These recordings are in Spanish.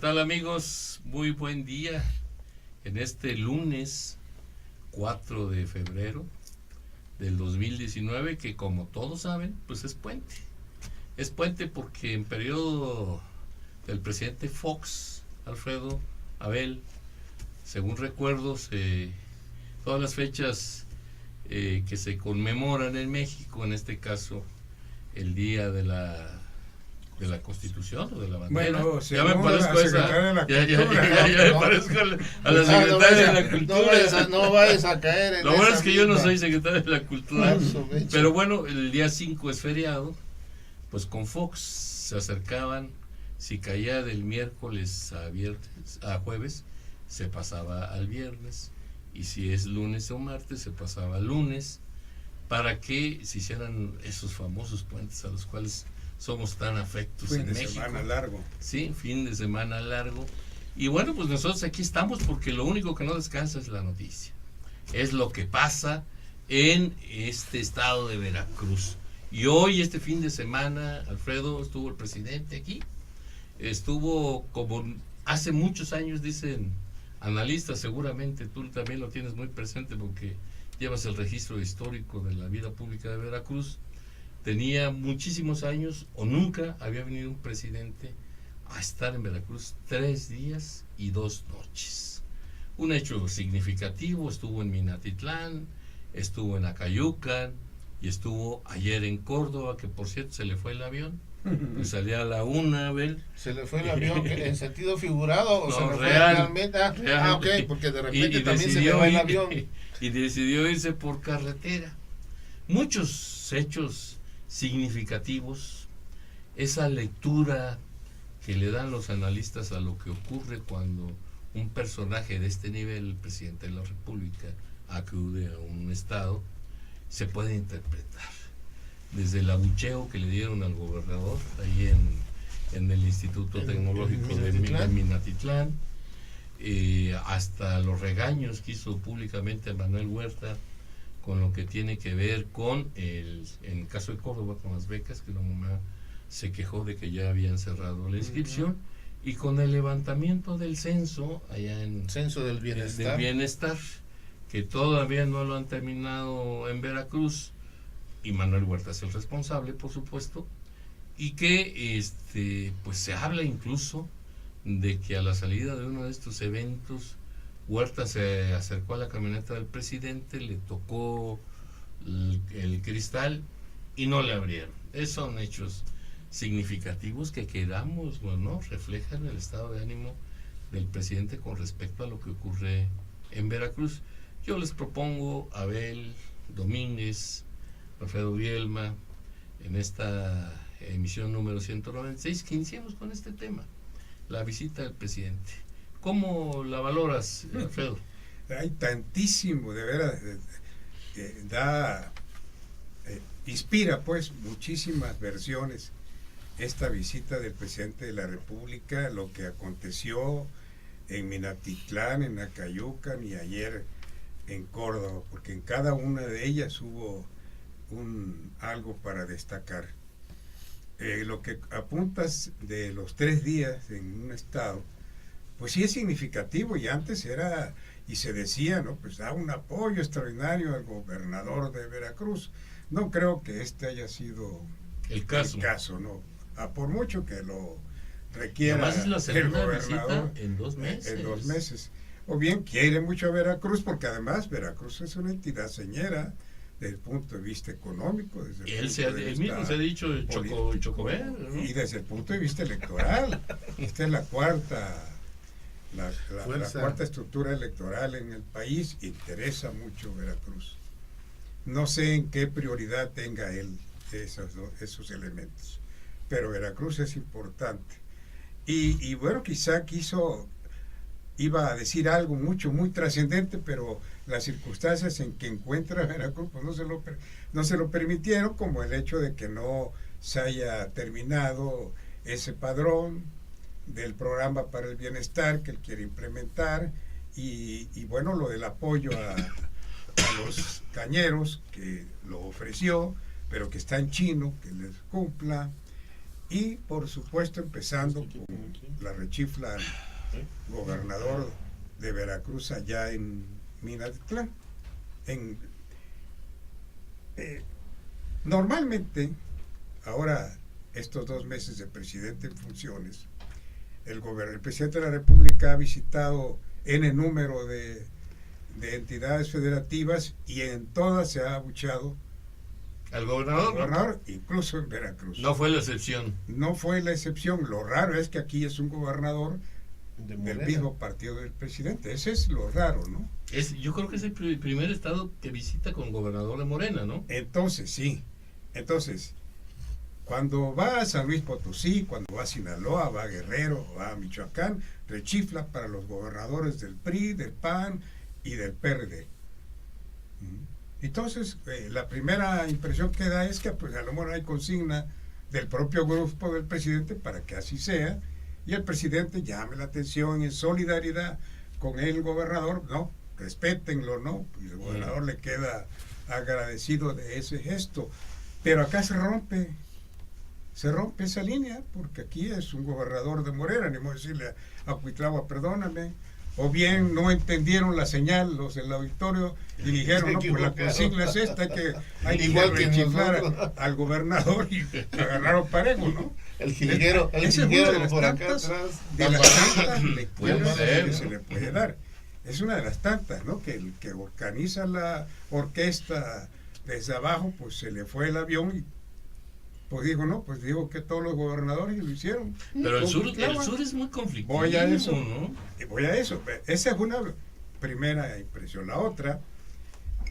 tal, amigos? Muy buen día en este lunes 4 de febrero del 2019, que como todos saben, pues es puente. Es puente porque en periodo del presidente Fox, Alfredo, Abel, según recuerdo, todas las fechas que se conmemoran en México, en este caso el día de la Constitución o de la bandera. Bueno, ya me parezco a esa. Ya me parezco a la No secretaria de la Cultura. No vayas a caer en Lo bueno esa es que yo no misma. soy secretario de la Cultura. Pero bueno, el día 5 es feriado. Pues con Fox se acercaban. Si caía del miércoles a jueves, se pasaba al viernes. Y si es lunes o martes, se pasaba al lunes. Para que se hicieran esos famosos puentes a los cuales somos tan afectos en México. Fin de semana largo. Sí, fin de semana largo. Y bueno, pues nosotros aquí estamos porque lo único que no descansa es la noticia. Es lo que pasa en este estado de Veracruz. Y hoy, este fin de semana, Alfredo, estuvo el presidente aquí. Estuvo como hace muchos años, dicen analistas, seguramente tú también lo tienes muy presente porque llevas el registro histórico de la vida pública de Veracruz. Tenía muchísimos años o nunca había venido un presidente a estar en Veracruz 3 días y 2 noches. Un hecho significativo. Estuvo en Minatitlán, estuvo en Acayucan y estuvo ayer en Córdoba, que por cierto se le fue el avión. Pues salía a la 1, Abel. ¿Se le fue el avión en sentido figurado o No, se le fue realmente? Ok, porque de repente también se le decidió va el avión. Y decidió irse por carretera. Muchos hechos significativos, esa lectura que le dan los analistas a lo que ocurre cuando un personaje de este nivel, el presidente de la República, acude a un estado, se puede interpretar. Desde el abucheo que le dieron al gobernador ahí en el Instituto Tecnológico de Minatitlán, hasta los regaños que hizo públicamente a Manuel Huerta con lo que tiene que ver con en el caso de Córdoba, con las becas, que la mamá se quejó de que ya habían cerrado la inscripción, y con el levantamiento del censo allá en Censo del bienestar, que todavía no lo han terminado en Veracruz, y Manuel Huerta es el responsable, por supuesto, y que pues se habla incluso de que a la salida de uno de estos eventos Huerta se acercó a la camioneta del presidente, le tocó el cristal y no le abrieron. Esos son hechos significativos que quedamos, bueno, reflejan el estado de ánimo del presidente con respecto a lo que ocurre en Veracruz. Yo les propongo, Abel Domínguez, Alfredo Bielma, en esta emisión número 196, que iniciemos con este tema, la visita del presidente. ¿Cómo la valoras, Alfredo? Hay tantísimo, de veras, inspira pues muchísimas versiones esta visita del presidente de la República, lo que aconteció en Minatitlán, en Acayucan y ayer en Córdoba, porque en cada una de ellas hubo algo para destacar. Lo que apuntas de los 3 días en un estado, pues sí es significativo, y antes era, y se decía, ¿no? Pues da un apoyo extraordinario al gobernador de Veracruz. No creo que haya sido el caso, ¿no? Por mucho que lo requiera es la segunda el gobernador visita en 2 meses. En 2 meses. O bien quiere mucho a Veracruz, porque además Veracruz es una entidad señera desde el punto de vista económico, él mismo se ha dicho Chocobé, ¿no? Y desde el punto de vista electoral. Esta es la cuarta estructura electoral en el país. Interesa mucho Veracruz. No sé en qué prioridad tenga él esos elementos, pero Veracruz es importante. Y bueno, quizá iba a decir algo muy trascendente, pero las circunstancias en que encuentra Veracruz pues no se lo permitieron, como el hecho de que no se haya terminado ese padrón del programa para el bienestar que él quiere implementar, y bueno, lo del apoyo a los cañeros, que lo ofreció, pero que está en chino, que les cumpla. Y por supuesto empezando con la rechifla al gobernador de Veracruz allá en Minatitlán. Normalmente, ahora estos 2 meses de presidente en funciones, el presidente de la República ha visitado N número de entidades federativas y en todas se ha abucheado al gobernador, incluso en Veracruz. No fue la excepción. No fue la excepción. Lo raro es que aquí es un gobernador del mismo partido del presidente. Ese es lo raro, ¿no? Yo creo que es el primer estado que visita con gobernador de Morena, ¿no? Entonces, sí. Entonces, cuando va a San Luis Potosí, cuando va a Sinaloa, va a Guerrero, va a Michoacán, rechifla para los gobernadores del PRI, del PAN y del PRD. Entonces, la primera impresión que da es que pues, a lo mejor hay consigna del propio grupo del presidente para que así sea, y el presidente llame la atención en solidaridad con el gobernador, no, respétenlo, ¿no? Y el gobernador le queda agradecido de ese gesto. Pero acá se rompe esa línea, porque aquí es un gobernador de Morena, ni modo decirle a Cuitlahua, perdóname, o bien no entendieron la señal los del auditorio y dijeron, no, pues la consigna es esta, hay que rechiflar al gobernador y agarraron parejo, ¿no? El jilguero por acá atrás. De las tantas lecturas que se le puede dar. Es una de las tantas, ¿no? Que el que organiza la orquesta desde abajo, pues se le fue el avión y pues digo, no, pues digo que todos los gobernadores lo hicieron. Pero el sur es muy conflictivo. Voy a eso, ¿no? Voy a eso. Esa es una primera impresión. La otra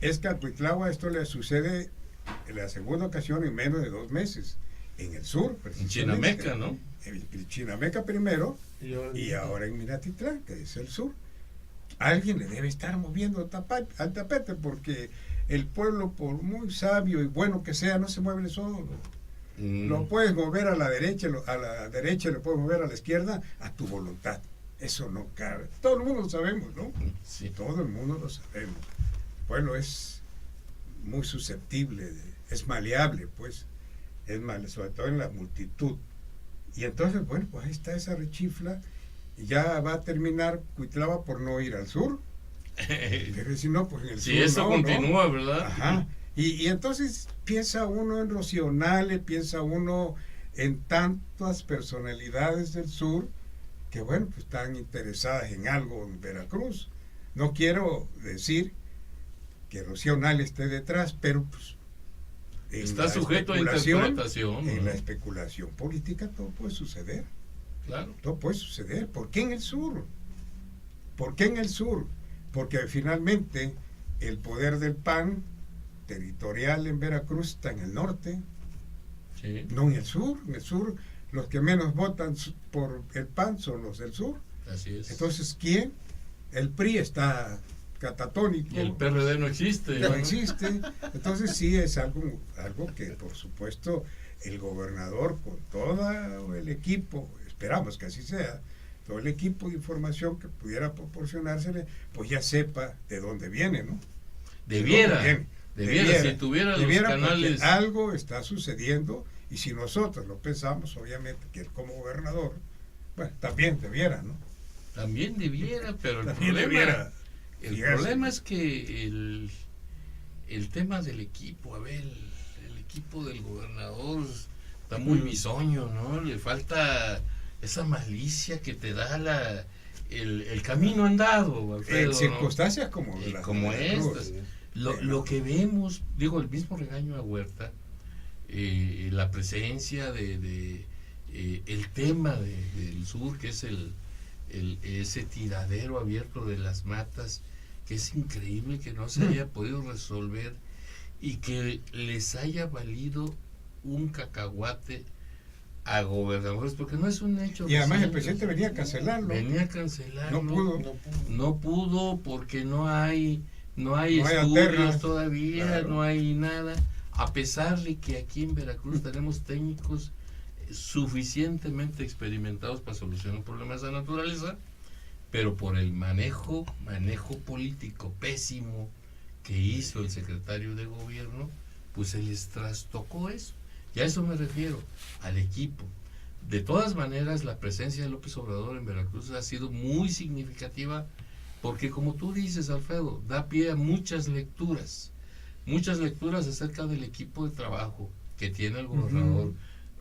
es que a Cuitlahua esto le sucede en la segunda ocasión en menos de 2 meses. En el sur, en Chinameca, ¿no? En Chinameca primero y ahora en Minatitlán, que es el sur. Alguien le debe estar moviendo al tapete porque el pueblo, por muy sabio y bueno que sea, no se mueve solo. Lo puedes mover a la derecha lo puedes mover a la izquierda a tu voluntad. Eso no cabe. Todo el mundo lo sabemos, ¿no? Sí. Todo el mundo lo sabemos. El pueblo es muy susceptible, es maleable, pues. Es mal, sobre todo en la multitud. Y entonces, bueno, pues ahí está esa rechifla. Y ya va a terminar Cuitlahua por no ir al sur. Pero si no, pues en el sur. Si eso continúa, ¿no? ¿verdad? Ajá. Y entonces piensa uno en Rocío, piensa uno en tantas personalidades del sur que, bueno, pues están interesadas en algo en Veracruz. No quiero decir que Rocío esté detrás, pero pues está sujeto a interpretación. En la especulación política todo puede suceder. Claro. Todo puede suceder. ¿Por qué en el sur? ¿Por qué en el sur? Porque finalmente el poder del PAN territorial en Veracruz está en el norte, sí. No en el sur. En el sur los que menos votan por el PAN son los del sur. Así es. Entonces, ¿quién? El PRI está catatónico. Y el PRD no existe. No existe. Entonces sí es algo que por supuesto el gobernador con todo el equipo, esperamos que así sea, todo el equipo de información que pudiera proporcionársele, pues ya sepa de dónde viene, ¿no? Debiera, si tuviera los canales. Algo está sucediendo y si nosotros lo pensamos, obviamente que él como gobernador, bueno, también debiera, ¿no? También debiera, pero el también problema es que el tema del equipo, a ver, el equipo del gobernador está muy bisoño, ¿no? Le falta esa malicia que te da el camino andado, Alfredo, en circunstancias ¿no? como estas. Lo que vemos, digo, el mismo regaño a Huerta, la presencia de el tema del sur, que es ese tiradero abierto de las matas, que es increíble que no se haya podido resolver y que les haya valido un cacahuate a gobernadores, porque no es un hecho. Y además el presidente venía a cancelarlo. No pudo porque no hay estudios todavía, claro. No hay nada, a pesar de que aquí en Veracruz tenemos técnicos suficientemente experimentados para solucionar problemas de naturaleza, pero por el manejo político pésimo que hizo el secretario de gobierno, pues se les trastocó eso. Y a eso me refiero, al equipo. De todas maneras, la presencia de López Obrador en Veracruz ha sido muy significativa porque, como tú dices, Alfredo, da pie a muchas lecturas acerca del equipo de trabajo que tiene el gobernador,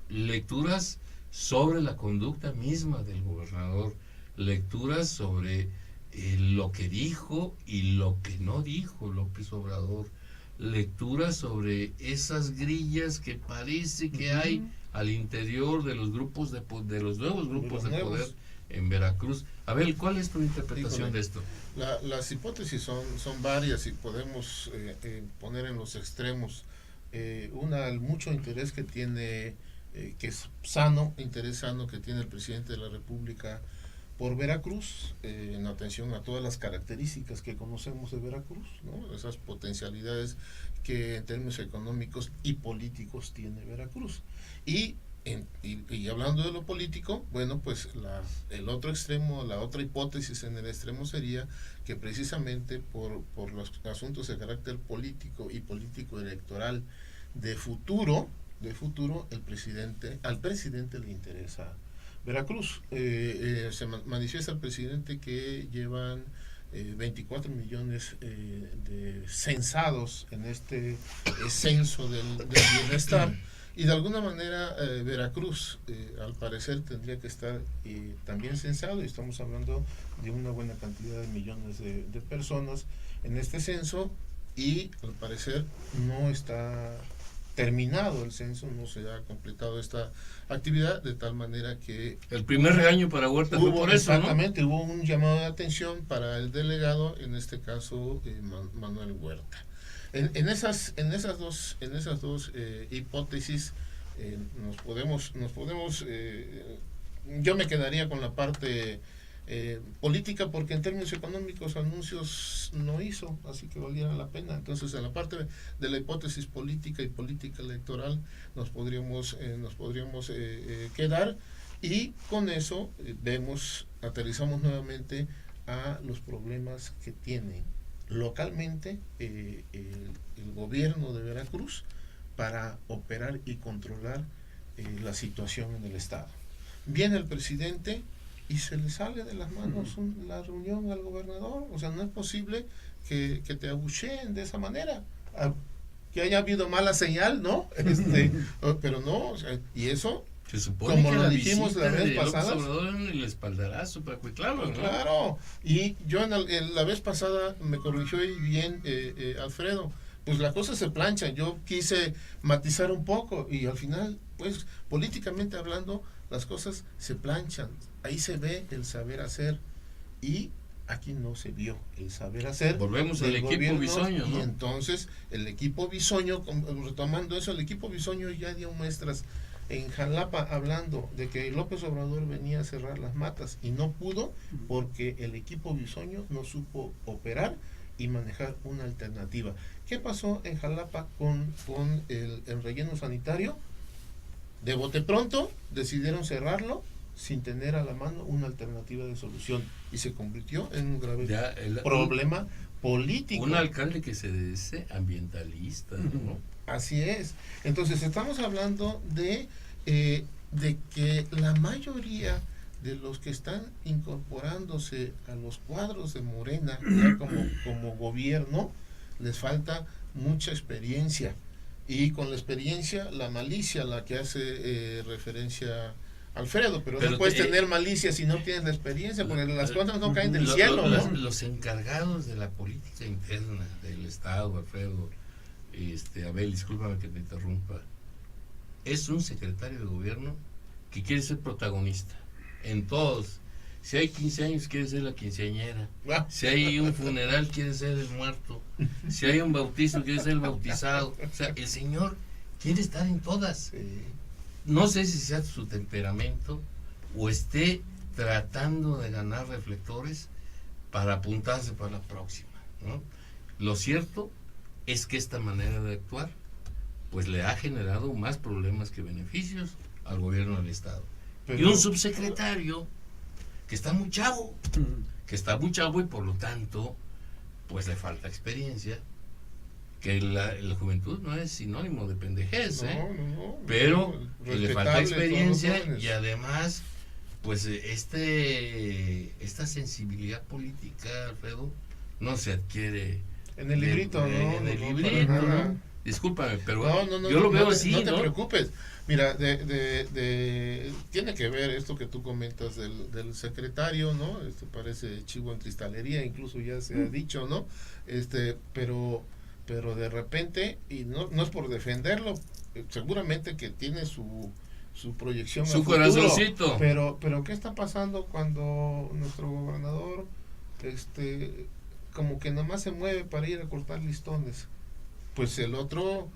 lecturas sobre la conducta misma del gobernador, lecturas sobre lo que dijo y lo que no dijo López Obrador, lecturas sobre esas grillas que parece que hay al interior de los grupos de los nuevos grupos de poder en Veracruz. Abel, ¿cuál es tu interpretación de esto? Las hipótesis son varias y podemos poner en los extremos. El mucho interés que tiene, que es interés sano que tiene el presidente de la República por Veracruz, en atención a todas las características que conocemos de Veracruz, ¿no? Esas potencialidades que en términos económicos y políticos tiene Veracruz. Y hablando de lo político, bueno, pues el otro extremo, la otra hipótesis en el extremo sería que precisamente por los asuntos de carácter político y político electoral de futuro, al presidente le interesa Veracruz. Se manifiesta el presidente que llevan 24 millones de censados en este censo del bienestar. Y de alguna manera Veracruz al parecer tendría que estar también censado, y estamos hablando de una buena cantidad de millones de personas en este censo, y al parecer no está terminado el censo, no se ha completado esta actividad, de tal manera que el primer regaño para Huerta fue por eso, exactamente, ¿no? Hubo un llamado de atención para el delegado, en este caso Manuel Huerta. En esas dos hipótesis nos podemos yo me quedaría con la parte política, porque en términos económicos anuncios no hizo, así que valiera la pena. Entonces, en la parte de la hipótesis política y política electoral nos podríamos quedar, y con eso aterrizamos nuevamente a los problemas que tiene localmente el gobierno de Veracruz para operar y controlar la situación en el estado. Viene el presidente y se le sale de las manos la reunión al gobernador. O sea, no es posible que te abucheen de esa manera, que haya habido mala señal, ¿no? Pero no, o sea, y eso, se supone como que lo la dijimos la vez pasada, pasada, el espaldarazo para cuidarlo, ¿no? Claro, y yo la vez pasada me corrigió bien Alfredo, pues la cosa se plancha. Yo quise matizar un poco y al final, pues políticamente hablando, las cosas se planchan. Ahí se ve el saber hacer, y aquí no se vio el saber hacer. Volvemos al equipo bisoño, ¿no? Y entonces el equipo bisoño, retomando eso, el equipo bisoño ya dio muestras en Jalapa hablando de que López Obrador venía a cerrar las matas y no pudo, porque el equipo bisoño no supo operar y manejar una alternativa. ¿Qué pasó en Jalapa con el relleno sanitario? De bote pronto decidieron cerrarlo sin tener a la mano una alternativa de solución, y se convirtió en un grave problema político. Un alcalde que se dice ambientalista, ¿no? Así es. Entonces estamos hablando de que la mayoría de los que están incorporándose a los cuadros de Morena ya como gobierno, les falta mucha experiencia, y con la experiencia la malicia, la que hace referencia Alfredo, pero no puedes tener malicia si no tienes la experiencia, porque las cosas no caen del cielo, ¿no? Los encargados de la política interna del Estado, Alfredo, Abel, discúlpame que te interrumpa, es un secretario de gobierno que quiere ser protagonista en todos. Si hay 15 años, quiere ser la quinceañera. Si hay un funeral, quiere ser el muerto. Si hay un bautizo, quiere ser el bautizado. O sea, el señor quiere estar en todas. No sé si sea su temperamento o esté tratando de ganar reflectores para apuntarse para la próxima, ¿no? Lo cierto es que esta manera de actuar pues le ha generado más problemas que beneficios al gobierno del estado. Y un subsecretario que está muy chavo, y por lo tanto pues le falta experiencia, que la juventud no es sinónimo de pendejez, No, pero no, que le falta respetable experiencia todos los jóvenes. y además pues esta sensibilidad política, Alfredo, no se adquiere En el librito, en el librito, para nada. ¿no? Discúlpame, pero No, yo lo veo te, así, no te ¿no? preocupes. Mira, tiene que ver esto que tú comentas del secretario, ¿no? Parece chivo en cristalería, incluso ya se ha dicho, ¿no? Pero de repente, y no es por defenderlo, seguramente que tiene su proyección Su a futuro, corazoncito. pero ¿qué está pasando cuando nuestro gobernador como que nomás se mueve para ir a cortar listones? Pues el otro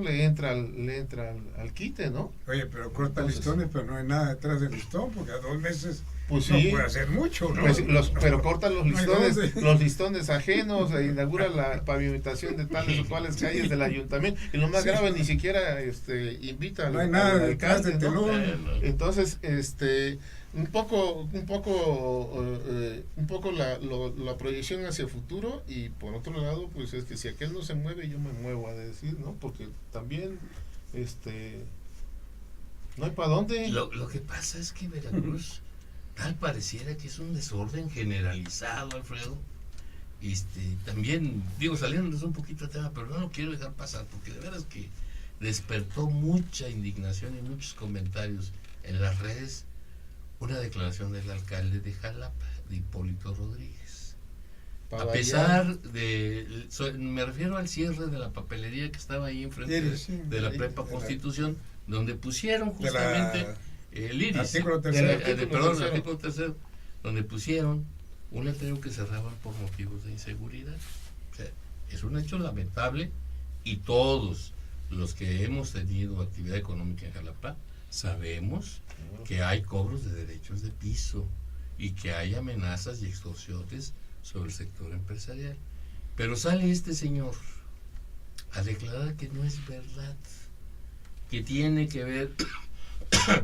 le entra al quite, ¿no? Oye, pero corta Entonces, listones, pero no hay nada detrás del listón, porque a 2 meses pues no sí, puede hacer mucho, ¿no? pues pero corta los No hay listones, dónde. los listones ajenos, e inaugura la pavimentación de tales o cuales calles del ayuntamiento, y lo más Sí. grave, ni siquiera invita No hay al nada detrás alcalde, del ¿no? telón. Entonces, un poco la proyección hacia el futuro, y por otro lado, pues es que si aquel no se mueve, yo me muevo a decir, ¿no? Porque también, no hay para dónde. Lo que pasa es que Veracruz tal pareciera que es un desorden generalizado, Alfredo. También, digo, saliéndonos un poquito de tema, pero no lo quiero dejar pasar, porque de veras que despertó mucha indignación y muchos comentarios en las redes una declaración del alcalde de Jalapa, de Hipólito Rodríguez. Pa' A variar. pesar me refiero al cierre de la papelería que estaba ahí enfrente Sí, de la ahí, Prepa de la- Constitución, donde pusieron De la- justamente el iris, artículo Del tercero. artículo perdón, el tercero. artículo tercero, donde pusieron un letrero que cerraban por motivos de inseguridad. O sea, es un hecho lamentable, y todos los que hemos tenido actividad económica en Jalapa sabemos que hay cobros de derechos de piso y que hay amenazas y extorsiones sobre el sector empresarial. Pero sale este señor a declarar que no es verdad, que tiene que ver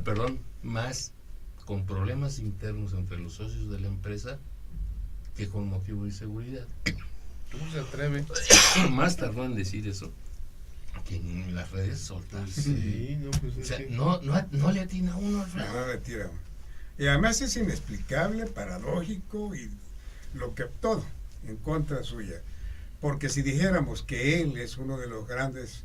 perdón, más con problemas internos entre los socios de la empresa que con motivo de inseguridad. ¿Cómo se atreve? Más tardó en decir eso que en las redes soltarse. Sí, no, pues O es sea, que- no le atina uno, Alfredo. No le tira uno. Y además es inexplicable, paradójico y lo que todo en contra suya. Porque si dijéramos que él es uno de los grandes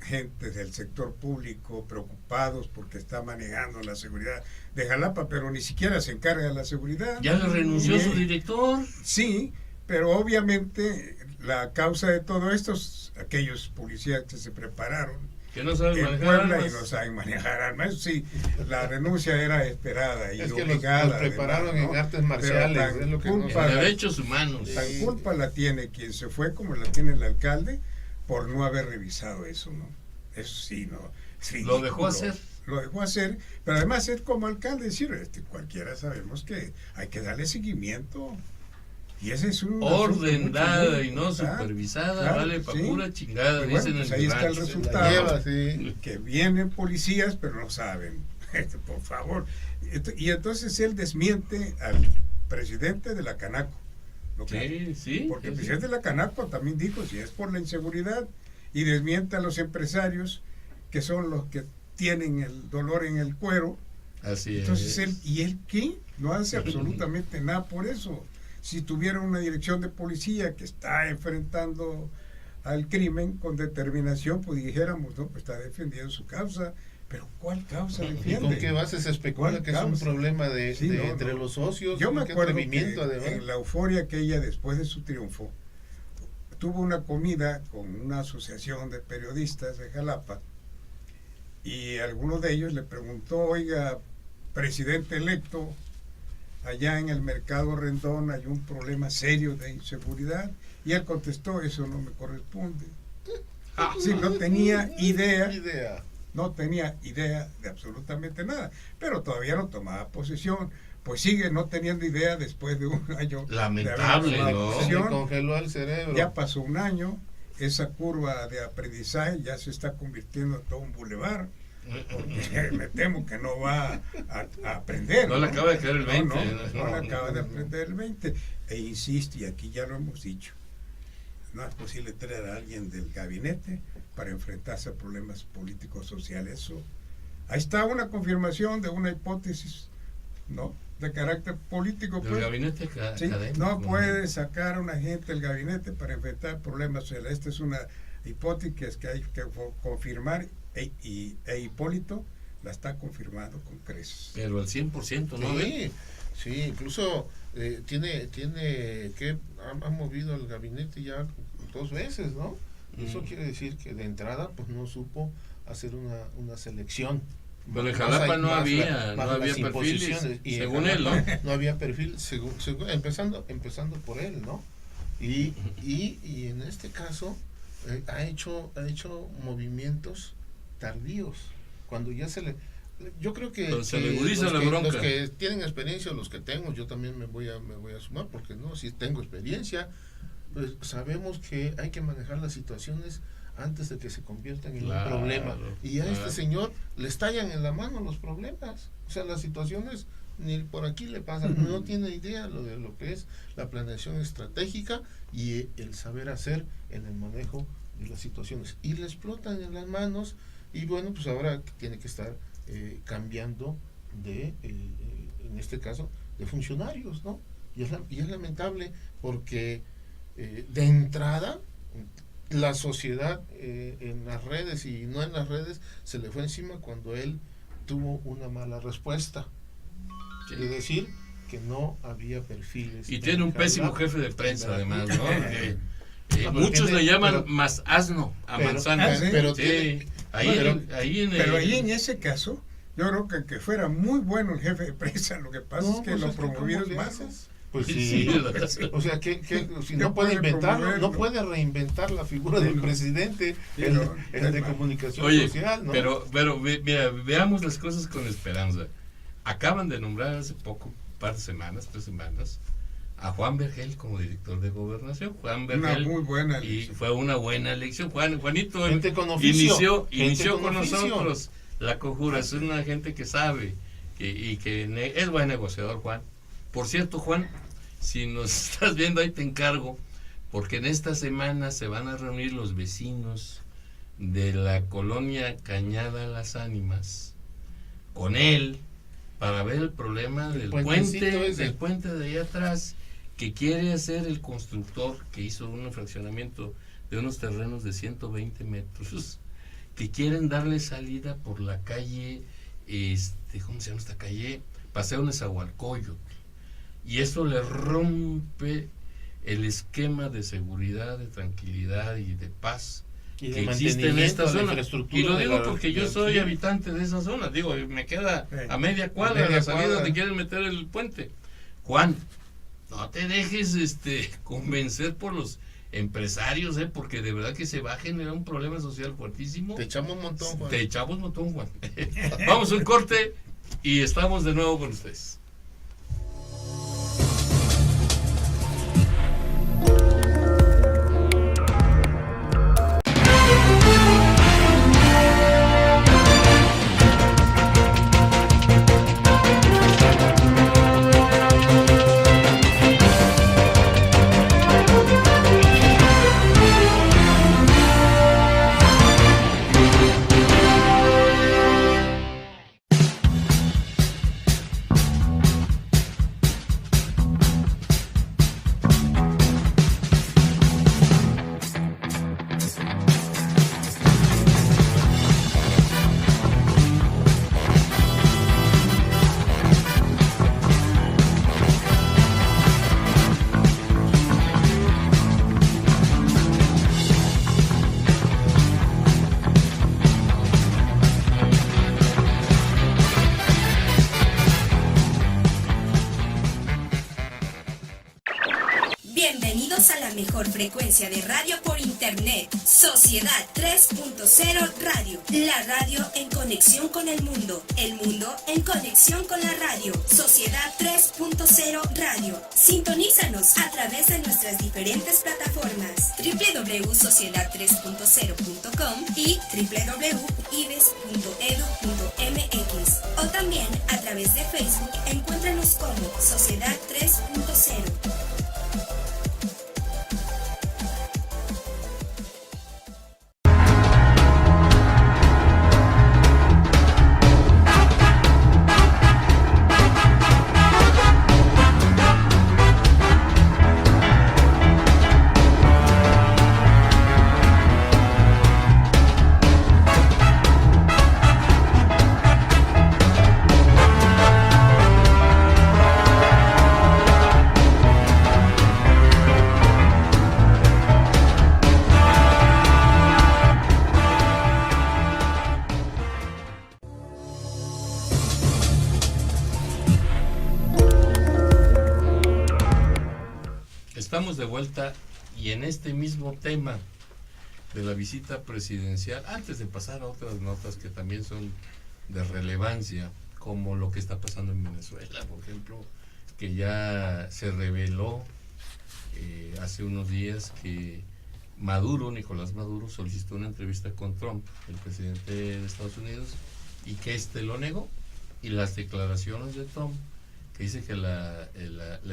gentes del sector público preocupados porque está manejando la seguridad de Jalapa, pero ni siquiera se encarga de la seguridad. Ya le renunció su Bien. director. Sí, pero obviamente la causa de todo esto es aquellos policías que se prepararon Que no sabe en manejar Puebla armas. y no saben manejar armas. Eso sí, la renuncia era esperada y Es que obligada. los prepararon además, ¿no? en artes Pero marciales, tan es lo que culpa no- la- Derechos humanos. Tan Sí. culpa la tiene quien se fue como la tiene el alcalde por no haber revisado eso, ¿no? Eso sí, ¿no? Es Lo dejó ridículo. hacer. Lo dejó hacer, pero además es como alcalde decir, cualquiera sabemos que hay que darle seguimiento. Y ese es un Orden asunto dada muy y no importante. supervisada, Claro, vale pa' sí. pura chingada, Y bueno, dicen pues en ahí mi está el rancho. Se la resultado. lleva, sí. Que vienen policías, pero no saben. Por favor. Y entonces él desmiente al presidente de la Canaco. Sí, sí. Porque el sí, sí. presidente de la Canaco también dijo, si es por la inseguridad, y desmiente a los empresarios, que son los que tienen el dolor en el cuero. Así Entonces es. ¿y él qué? No hace absolutamente nada por eso. Si tuviera una dirección de policía que está enfrentando al crimen con determinación, pues dijéramos, no, pues está defendiendo su causa. Pero ¿cuál causa ¿Y defiende? con qué base se especula ¿Cuál que es un causa? problema Sí, no, entre no. los socios? Yo me Qué acuerdo que atrevimiento, además. en la euforia que ella después de su triunfo tuvo una comida con una asociación de periodistas de Jalapa y alguno de ellos le preguntó, oiga, presidente electo, allá en el mercado Rendón hay un problema serio de inseguridad, y él contestó, eso no me corresponde. Sí, no tenía idea de absolutamente nada, pero todavía no tomaba posesión. Pues sigue no teniendo idea después de un año. Lamentable, de haber tomado ¿no? Se posesión. le congeló el cerebro. Ya pasó un año, esa curva de aprendizaje ya se está convirtiendo en todo un bulevar. Porque me temo que no va a aprender. No le acaba de caer el 20. No le acaba de aprender el 20. E insisto, y aquí ya lo hemos dicho, no es posible traer a alguien del gabinete para enfrentarse a problemas políticos sociales. Eso, ahí está una confirmación de una hipótesis, ¿no?, de carácter político. Del pues, gabinete ¿sí? académico. No puede sacar a una gente del gabinete para enfrentar problemas sociales. Esta es una hipótesis que hay que confirmar, e Hipólito la está confirmando con creces. Pero al 100%, ¿no? Sí, incluso tiene que ha movido el gabinete ya 2 veces, ¿no? Eso quiere decir que de entrada pues no supo hacer una selección. Pero en Jalapa no había perfiles, según él, ¿no? No había perfil, empezando por él, ¿no? Y en este caso ha hecho movimientos tardíos, cuando ya yo creo que, se le agudiza la bronca. Los que tienen experiencia, los que tengo, yo también me voy a sumar, porque no, si tengo experiencia, pues sabemos que hay que manejar las situaciones antes de que se conviertan en un problema. Y a este señor le estallan en la mano los problemas. O sea, las situaciones ni por aquí le pasan. No tiene idea de lo que es la planeación estratégica y el saber hacer en el manejo de las situaciones. Y le explotan en las manos, y bueno, pues ahora tiene que estar cambiando en este caso, de funcionarios, ¿no? Y es lamentable porque de entrada la sociedad en las redes y no en las redes se le fue encima cuando él tuvo una mala respuesta. Sí. Es decir, que no había perfiles. Y tiene un pésimo jefe de prensa, además, ¿no? Muchos le llaman más asno a Manzana. Pero ahí en ese caso, yo creo que fuera muy bueno el jefe de prensa. Lo que pasa es que lo promovido es más. Pues sí, o sea, que si no puede inventarlo, no puede reinventar la figura del presidente, el de comunicación social, ¿no? Pero mira, veamos las cosas con esperanza. Acaban de nombrar hace poco, par de semanas, 3 semanas, a Juan Vergel como director de Gobernación. Juan Vergel, una muy buena elección. Y fue una buena elección. Juanito gente con oficio, inició con nosotros la conjura. Es una gente que sabe y que es buen negociador, Juan. Por cierto, Juan, si nos estás viendo, ahí te encargo, porque en esta semana se van a reunir los vecinos de la colonia Cañada Las Ánimas con él para ver el problema del puente de allá atrás, que quiere hacer el constructor, que hizo un fraccionamiento de unos terrenos de 120 metros, que quieren darle salida por la calle, ¿cómo se llama esta calle? Paseo Nezahualcóyotl. Y eso le rompe el esquema de seguridad, de tranquilidad y de paz y que existe en esta zona. Y lo digo porque yo soy habitante de esa zona. Digo, me queda a media cuadra la salida donde quieren meter el puente. Juan, no te dejes convencer por los empresarios, porque de verdad que se va a generar un problema social fuertísimo. Te echamos un montón, Juan. Te echamos un montón, Juan. Vamos a un corte y estamos de nuevo con ustedes. Bienvenidos a la mejor frecuencia de radio por internet, Sociedad 3.0 Radio, la radio en conexión con el mundo en conexión con la radio, Sociedad 3.0 Radio. Sintonízanos a través de nuestras diferentes plataformas, www.sociedad3.0.com y www.ibes.edu.mx, o también a través de Facebook. Encuéntranos como Sociedad 3.0. estamos de vuelta y en este mismo tema de la visita presidencial, antes de pasar a otras notas que también son de relevancia, como lo que está pasando en Venezuela, por ejemplo, que ya se reveló hace unos días que Nicolás Maduro, solicitó una entrevista con Trump, el presidente de Estados Unidos, y que lo negó. Y las declaraciones de Trump, que dice que la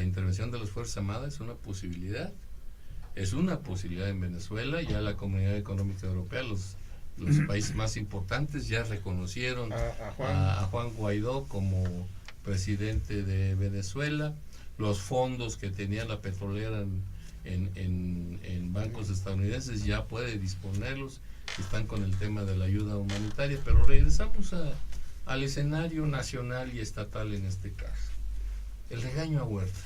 intervención de las Fuerzas Armadas es una posibilidad en Venezuela. Ya la Comunidad Económica Europea, los países más importantes ya reconocieron a Juan Guaidó como presidente de Venezuela. Los fondos que tenía la petrolera en bancos estadounidenses ya puede disponerlos, están con el tema de la ayuda humanitaria. Pero regresamos al escenario nacional y estatal en este caso. El regaño a Huerta.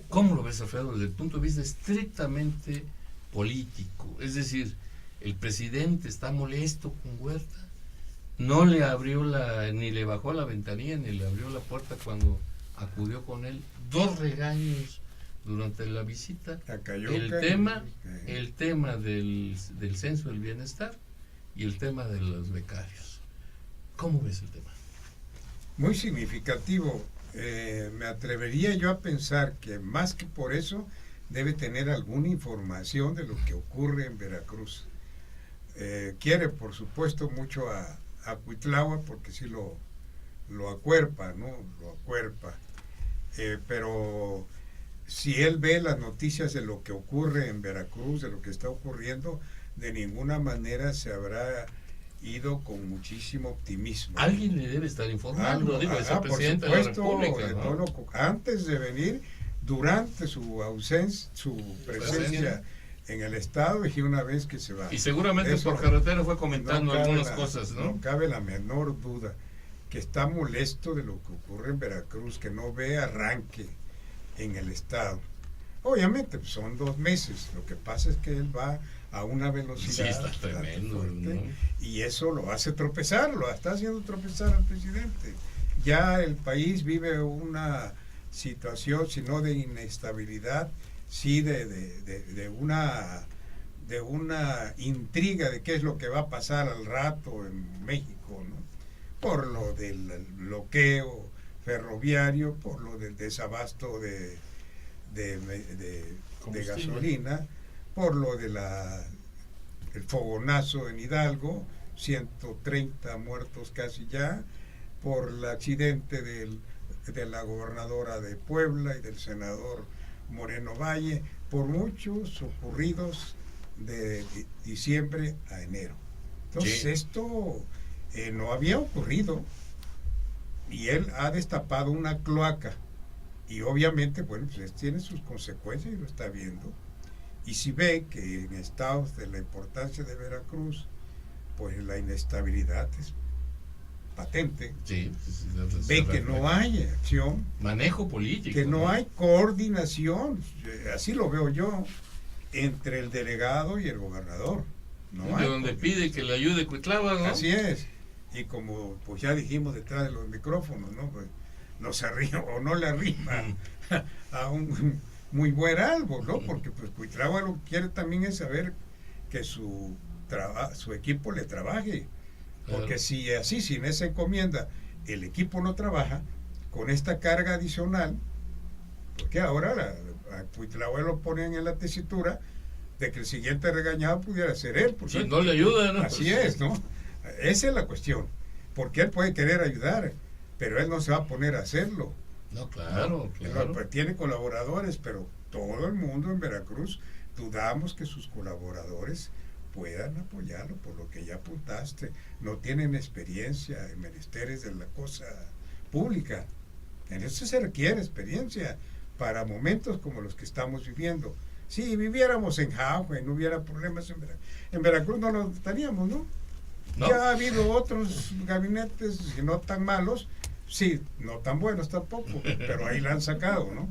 ¿Cómo lo ves, Alfredo, desde el punto de vista estrictamente político? Es decir, el presidente está molesto con Huerta, no le abrió ni le bajó la ventanilla, ni le abrió la puerta cuando acudió con él. 2 regaños durante la visita. El tema del censo del bienestar y el tema de los becarios. ¿Cómo ves el tema? Muy significativo. Me atrevería yo a pensar que más que por eso debe tener alguna información de lo que ocurre en Veracruz. Quiere, por supuesto, mucho a Cuitláhuac porque sí lo acuerpa, ¿no? Lo acuerpa. Pero si él ve las noticias de lo que ocurre en Veracruz, de lo que está ocurriendo, de ninguna manera se habrá ido con muchísimo optimismo. Alguien le debe estar informando, es el presidente de la República, ¿no? Antes de venir, durante su ausencia, su presencia en el estado, y una vez que se va. Y seguramente eso, por carretera fue comentando algunas cosas, ¿no? No cabe la menor duda que está molesto de lo que ocurre en Veracruz, que no ve arranque en el estado. Obviamente pues, son 2 meses, lo que pasa es que él va a una velocidad está tremendo, fuerte, ¿no? Y eso lo hace tropezar, lo está haciendo tropezar al presidente. Ya el país vive una situación, si no de inestabilidad, sí de una intriga de qué es lo que va a pasar al rato en México, ¿no? Por lo del bloqueo ferroviario, por lo del desabasto de gasolina, por lo de el fogonazo en Hidalgo, 130 muertos casi ya, por el accidente de la gobernadora de Puebla y del senador Moreno Valle, por muchos ocurridos de diciembre a enero. Entonces esto no había ocurrido y él ha destapado una cloaca y obviamente, bueno, pues tiene sus consecuencias y lo está viendo. Y si ve que en estados de la importancia de Veracruz, pues la inestabilidad es patente, ve que no hay acción, manejo político, que no hay coordinación, así lo veo yo, entre el delegado y el gobernador. De donde pide que le ayude Cuitláhuac, ¿no? Así es. Y como pues ya dijimos detrás de los micrófonos, ¿no? Pues no se arrima o no le arrima a un muy buen algo, ¿no? Porque pues Cuitláhuac lo que quiere también es saber que su equipo le trabaje. Porque claro, si así, sin esa encomienda, el equipo no trabaja, con esta carga adicional, porque ahora a Cuitláhuac lo ponen en la tesitura de que el siguiente regañado pudiera ser él. Si no le ayuda, ¿no? Así es, ¿no? Esa es la cuestión. Porque él puede querer ayudar, pero él no se va a poner a hacerlo. No, claro, claro. Pues tiene colaboradores, pero todo el mundo en Veracruz dudamos que sus colaboradores puedan apoyarlo, por lo que ya apuntaste. No tienen experiencia en menesteres de la cosa pública. En eso se requiere experiencia para momentos como los que estamos viviendo. Si viviéramos en Jauja y no hubiera problemas en Veracruz no lo estaríamos, ¿no? ¿No? Ya ha habido otros gabinetes, no tan malos, sí, no tan buenos tampoco, pero ahí la han sacado, ¿no?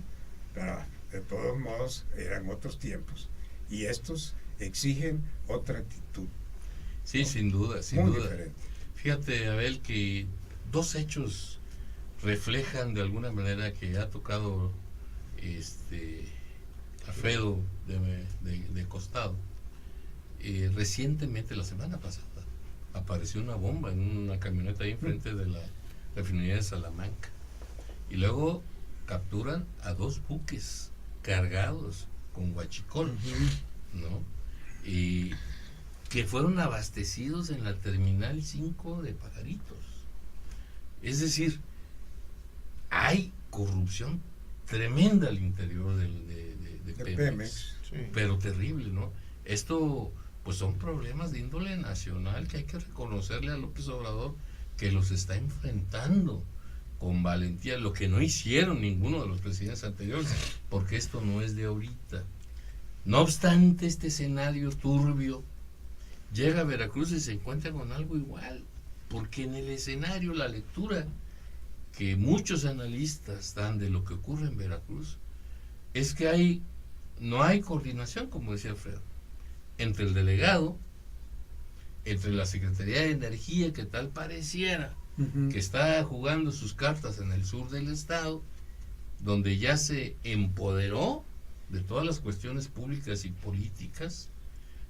Pero de todos modos eran otros tiempos y estos exigen otra actitud. Sí, ¿no? Sin duda, sin Muy duda. Diferente. Fíjate, Abel, que 2 hechos reflejan de alguna manera que ha tocado Alfredo de costado. Recientemente, la semana pasada, apareció una bomba en una camioneta ahí enfrente de la refinería de Salamanca. Y luego capturan a 2 buques cargados con huachicol, ¿no? Y que fueron abastecidos en la terminal 5 de Pajaritos. Es decir, hay corrupción tremenda al interior de Pemex, Sí. pero terrible, ¿no? Esto, pues son problemas de índole nacional que hay que reconocerle a López Obrador que los está enfrentando con valentía, lo que no hicieron ninguno de los presidentes anteriores, porque esto no es de ahorita. No obstante, este escenario turbio llega a Veracruz y se encuentra con algo igual, porque en el escenario, la lectura que muchos analistas dan de lo que ocurre en Veracruz es que no hay coordinación, como decía Alfredo, entre el delegado, entre la Secretaría de Energía, que tal pareciera que está jugando sus cartas en el sur del estado, donde ya se empoderó de todas las cuestiones públicas y políticas,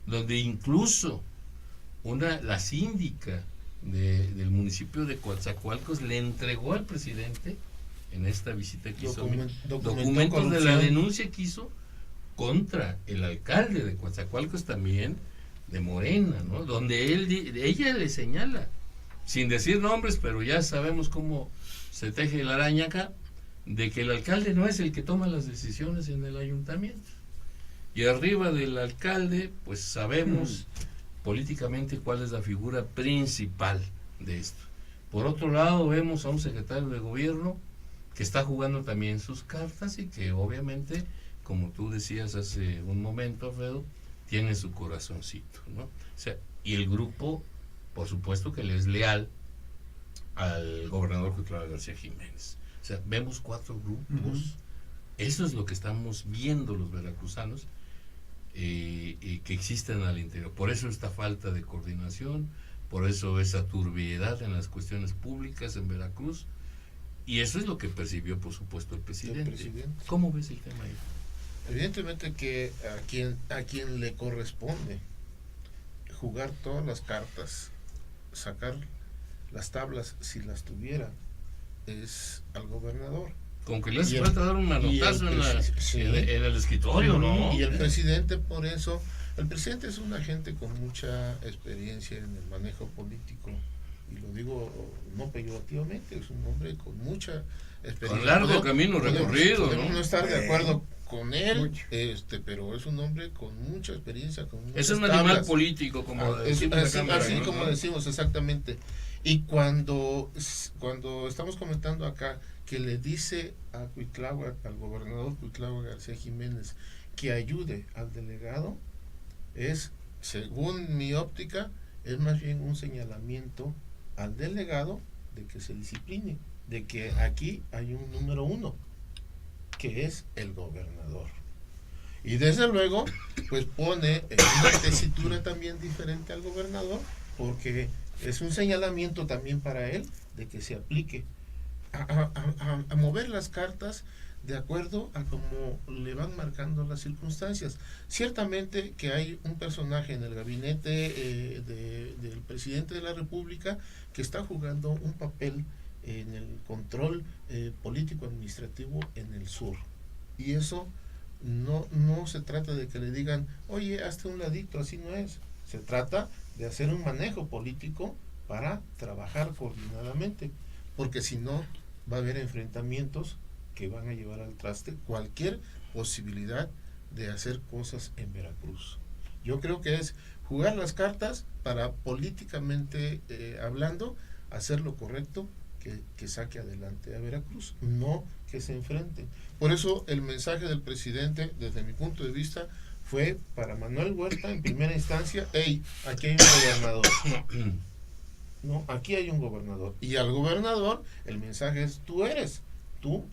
donde incluso la síndica del municipio de Coatzacoalcos le entregó al presidente, en esta visita que hizo, documentos de la denuncia que hizo contra el alcalde de Coatzacoalcos, también de Morena, ¿no? Donde ella le señala, sin decir nombres, pero ya sabemos cómo se teje la araña acá, de que el alcalde no es el que toma las decisiones en el ayuntamiento. Y arriba del alcalde, pues sabemos políticamente cuál es la figura principal de esto. Por otro lado, vemos a un secretario de gobierno que está jugando también sus cartas y que obviamente, como tú decías hace un momento, Alfredo, tiene su corazoncito, ¿no? O sea, y el grupo, por supuesto que le es leal al gobernador Cuitlava García Jiménez. O sea, vemos 4 grupos. Eso es lo que estamos viendo los veracruzanos, que existen al interior. Por eso esta falta de coordinación, por eso esa turbiedad en las cuestiones públicas en Veracruz, y eso es lo que percibió, por supuesto, el presidente. ¿Cómo ves el tema ahí? Evidentemente que a quien le corresponde jugar todas las cartas, sacar las tablas si las tuviera, es al gobernador. Con que le hace falta dar un manotazo en el escritorio, ¿no? Y el presidente, por eso, el presidente es una gente con mucha experiencia en el manejo político, y lo digo no peyorativamente, es un hombre con mucha experiencia. Con largo camino recorrido, podemos ¿no? no estar de acuerdo con él, pero es un hombre con mucha experiencia, con muchas es un tablas. animal político, como así ¿no? como decimos, exactamente. Y cuando estamos comentando acá que le dice a Cuitlava, al gobernador Cuitlava García Jiménez, que ayude al delegado, es, según mi óptica, es más bien un señalamiento al delegado de que se discipline, de que aquí hay un número 1, que es el gobernador. Y desde luego, pues pone una tesitura también diferente al gobernador, porque es un señalamiento también para él de que se aplique a mover las cartas de acuerdo a cómo le van marcando las circunstancias. Ciertamente que hay un personaje en el gabinete del presidente de la República que está jugando un papel en el control político-administrativo en el sur. Y eso no se trata de que le digan, oye, hazte un ladito, así no es. Se trata de hacer un manejo político para trabajar coordinadamente, porque si no va a haber enfrentamientos que van a llevar al traste cualquier posibilidad de hacer cosas en Veracruz. Yo creo que es jugar las cartas para políticamente hablando, hacer lo correcto que saque adelante a Veracruz, no que se enfrenten. Por eso el mensaje del presidente, desde mi punto de vista, fue para Manuel Huerta en primera instancia: hey, aquí hay un gobernador. No, aquí hay un gobernador. Y al gobernador el mensaje es: tú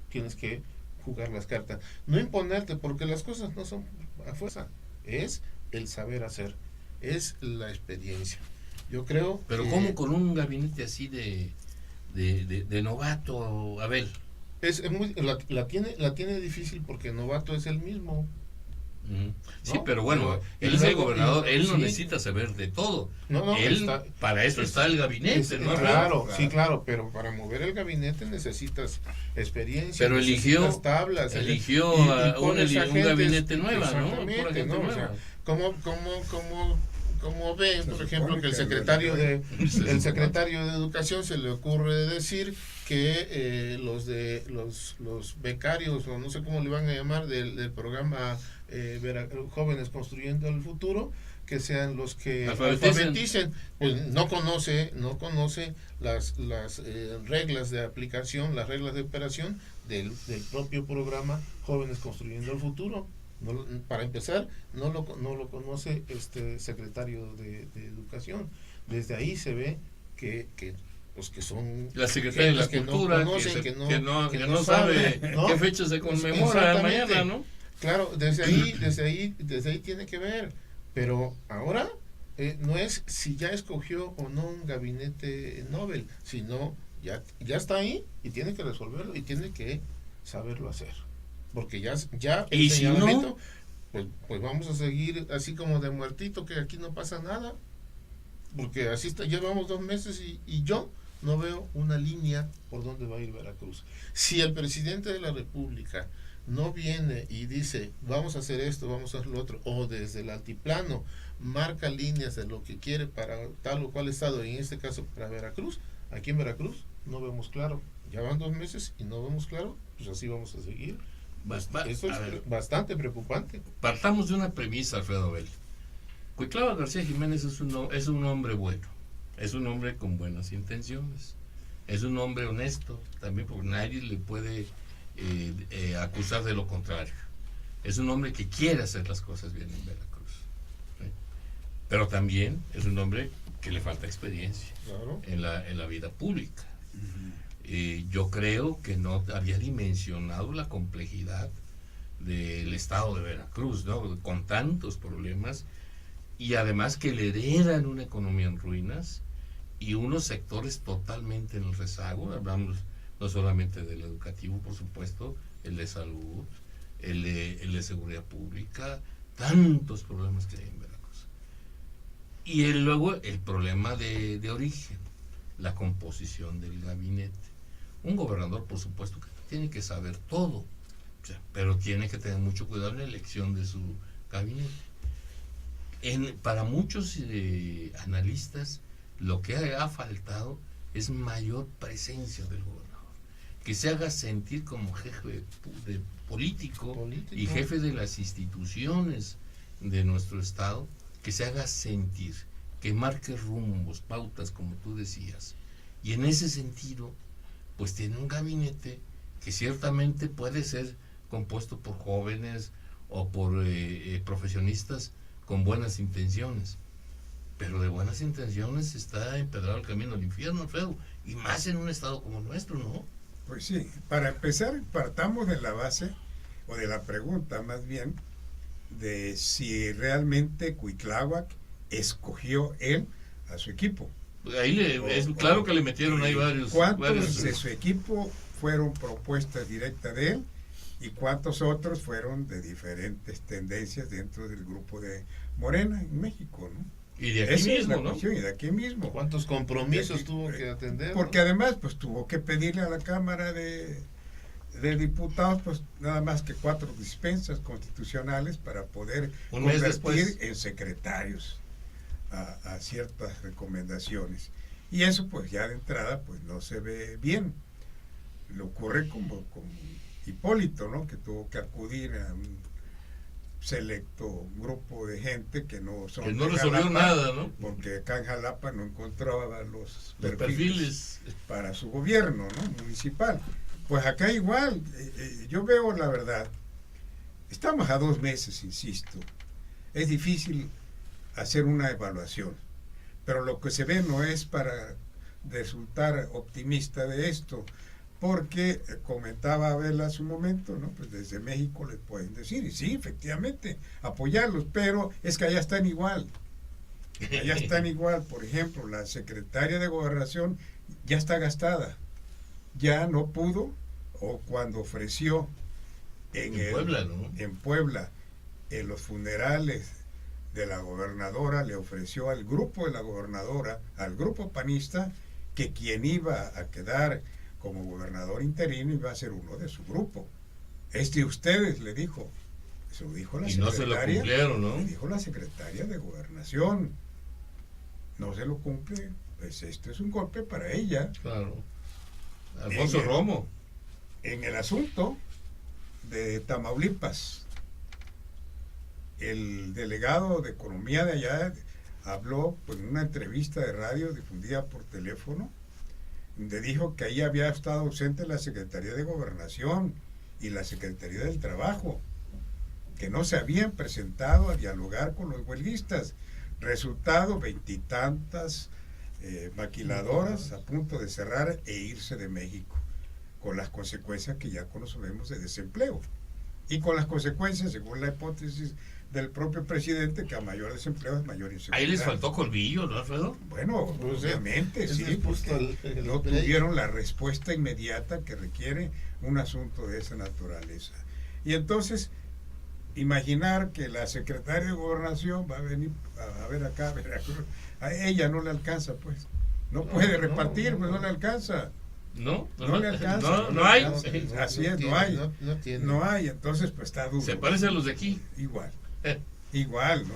tienes que jugar las cartas, no imponerte, porque las cosas no son a fuerza, es el saber hacer, es la experiencia. Yo creo. Pero ¿cómo con un gabinete así de novato, Abel? la tiene difícil porque Novato es el mismo. Sí, ¿no? pero bueno, Pero- él es el luego- gobernador, él no sí. necesita saber de todo. No, Él, para eso está el gabinete, ¿no? Claro, sí, claro, pero para mover el gabinete necesitas experiencia, Pero necesitas tablas, eligió y a un agentes, gabinete nueva, ¿no? exactamente, Pura gente ¿no? O nueva. sea, como ven, Se por ejemplo, supone que el que secretario de Se supone. el secretario de Educación se le ocurre decir que los becarios, o no sé cómo le van a llamar, del programa Jóvenes Construyendo el Futuro, que sean los que alfabeticen. Pues no conoce las reglas de aplicación, las reglas de operación del propio programa Jóvenes Construyendo el Futuro. No, para empezar, no lo conoce este secretario de Educación. Desde ahí se ve que pues que son La secretaria de la gentes Cultura, que no conocen, que no sabe ¿no? qué fecha se conmemora Exactamente. mañana, ¿no? Claro, desde ahí tiene que ver. Pero ahora no es si ya escogió o no un gabinete Nobel, sino ya está ahí y tiene que resolverlo y tiene que saberlo hacer. Porque ya el ¿Y si no? señalamiento, pues vamos a seguir así como de muertito, que aquí no pasa nada. Porque así llevamos 2 meses y yo no veo una línea por donde va a ir Veracruz. Si el presidente de la República no viene y dice vamos a hacer esto, vamos a hacer lo otro, o desde el altiplano marca líneas de lo que quiere para tal o cual estado, y en este caso para Veracruz, aquí en Veracruz no vemos claro. Ya van 2 meses y no vemos claro, pues así vamos a seguir. Eso es bastante preocupante. Partamos de una premisa, Alfredo Bell. Cuitlava García Jiménez es un hombre bueno, es un hombre con buenas intenciones, es un hombre honesto, también porque nadie le puede acusar de lo contrario. Es un hombre que quiere hacer las cosas bien en Veracruz, ¿sí? Pero también es un hombre que le falta experiencia, Claro. en la vida pública. Yo creo que no había dimensionado la complejidad del estado de Veracruz, ¿no? Con tantos problemas, y además que le heredan una economía en ruinas y unos sectores totalmente en el rezago. Hablamos no solamente del educativo, por supuesto, el de salud, el de seguridad pública, tantos problemas que hay en Veracruz. Y luego el problema de origen, la composición del gabinete. Un gobernador, por supuesto, que tiene que saber todo, o sea, pero tiene que tener mucho cuidado en la elección de su gabinete. Para muchos analistas, lo que ha faltado es mayor presencia del gobernador, que se haga sentir como jefe político y jefe de las instituciones de nuestro estado, que se haga sentir, que marque rumbos, pautas, como tú decías. Y en ese sentido, pues tiene un gabinete que ciertamente puede ser compuesto por jóvenes o por profesionistas con buenas intenciones, pero de buenas intenciones está empedrado el camino al infierno, Alfredo, y más en un estado como nuestro, ¿no? Pues sí, para empezar, partamos de la base, o de la pregunta más bien, de si realmente Cuitláhuac escogió él a su equipo. Ahí es claro que le metieron ahí varios. ¿Cuántos de su equipo fueron propuestas directas de él? ¿Y cuántos otros fueron de diferentes tendencias dentro del grupo de Morena en México, ¿no? Y de aquí Esa es mismo, la ¿no? cuestión, y de aquí mismo. ¿Cuántos compromisos tuvo que atender? Porque además, pues tuvo que pedirle a la Cámara de Diputados, pues nada más que 4 dispensas constitucionales para poder Un mes convertir después. en secretarios a ciertas recomendaciones. Y eso, pues ya de entrada, pues no se ve bien. Le ocurre como Hipólito, ¿no? Que tuvo que acudir a un selecto grupo de gente que no son Que no de resolvió Jalapa, nada, ¿no? porque acá en Jalapa no encontraba los Perfiles. para su gobierno, ¿no? Municipal. Pues acá igual, yo veo la verdad, estamos a 2 meses, insisto, es difícil hacer una evaluación, pero lo que se ve no es para resultar optimista de esto, porque comentaba Abel hace un momento, ¿no? Pues desde México les pueden decir, y sí, efectivamente, apoyarlos, pero es que allá están igual. Allá están igual. Por ejemplo, la secretaria de Gobernación ya está gastada, ya no pudo o cuando ofreció En Puebla, ¿no? En Puebla, en los funerales de la gobernadora, le ofreció al grupo de la gobernadora, al grupo panista, que quien iba a quedar como gobernador interino iba a ser uno de su grupo. Ustedes, le dijo. Se lo dijo la secretaria. Y no se lo cumplieron, ¿no? Le dijo la secretaria de Gobernación. No se lo cumple, pues esto es un golpe para ella. Claro. Alfonso Romo. En el asunto de Tamaulipas, el delegado de Economía de allá habló en una entrevista de radio difundida por teléfono, donde dijo que ahí había estado ausente la Secretaría de Gobernación y la Secretaría del Trabajo, que no se habían presentado a dialogar con los huelguistas. Resultado, 20 y tantas maquiladoras a punto de cerrar e irse de México, con las consecuencias que ya conocemos de desempleo, y con las consecuencias, según la hipótesis del propio presidente, que a mayor desempleo es mayor inseguridad. Ahí les faltó colmillo, ¿no, Alfredo? Bueno, pues obviamente, sí, porque no tuvieron la respuesta inmediata que requiere un asunto de esa naturaleza. Y entonces, imaginar que la secretaria de Gobernación va a venir a ver acá a Veracruz, a ella no le alcanza, pues. No puede repartir, pues no le alcanza. No le alcanza. No hay. Así es, no hay. No hay, entonces pues está duro. Se parece a los de aquí. Igual, ¿no?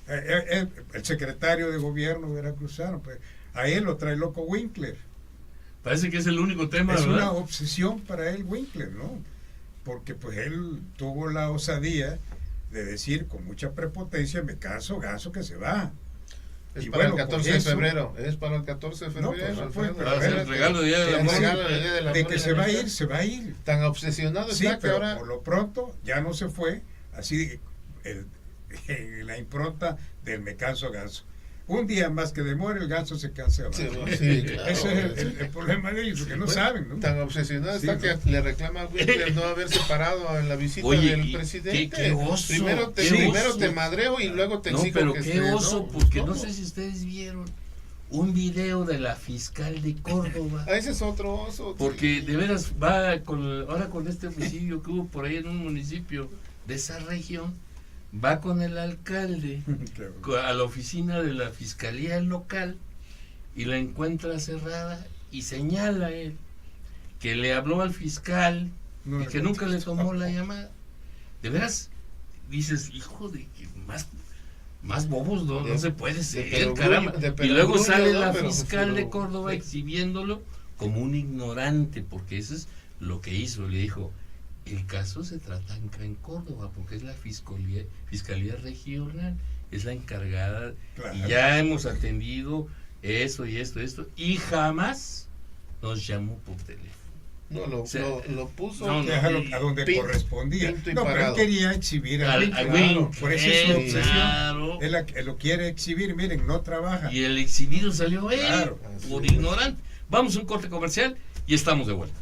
El secretario de gobierno veracruzano, pues a él lo trae loco Winkler. Parece que es el único tema, es ¿verdad? Una obsesión para él Winkler, ¿no? Porque pues él tuvo la osadía de decir con mucha prepotencia, me canso, ganso que se va. Es y para bueno, el 14 de febrero. Es para el 14 de febrero. No, pues, el regalo de Día del Amor. De que se va a ir, se va a ir. Tan obsesionado está que pero ahora... por lo pronto ya no se fue, así la impronta del me canso ganso. Un día más que demore, el ganso se cansa. Sí, claro. Ese es el problema de ellos, porque no saben, ¿no? Tan obsesionado está que le reclama a Winkler no haberse parado en la visita del presidente. Qué oso, primero te madreo y luego te exijo pero que qué oso, porque no sé si ustedes vieron un video de la fiscal de Córdoba. Ese es otro oso. Porque de veras va ahora con este homicidio que hubo por ahí en un municipio de esa región, va con el alcalde a la oficina de la fiscalía local y la encuentra cerrada y señala él que le habló al fiscal y que nunca le tomó la llamada. De veras, dices, hijo de que más bobos no se puede ser, caramba. Y luego sale la fiscal de Córdoba exhibiéndolo como un ignorante, porque eso es lo que hizo. Le dijo, el caso se trata en Córdoba, porque es la fiscalía regional, es la encargada, claro. Y ya hemos atendido eso y esto, y jamás nos llamó por teléfono. No, lo puso a donde correspondía. No, pero él quería exhibir a Wink. Por eso es su obsesión. Claro. Él lo quiere exhibir, miren, no trabaja. Y el exhibido salió él, por ignorante. Vamos a un corte comercial y estamos de vuelta.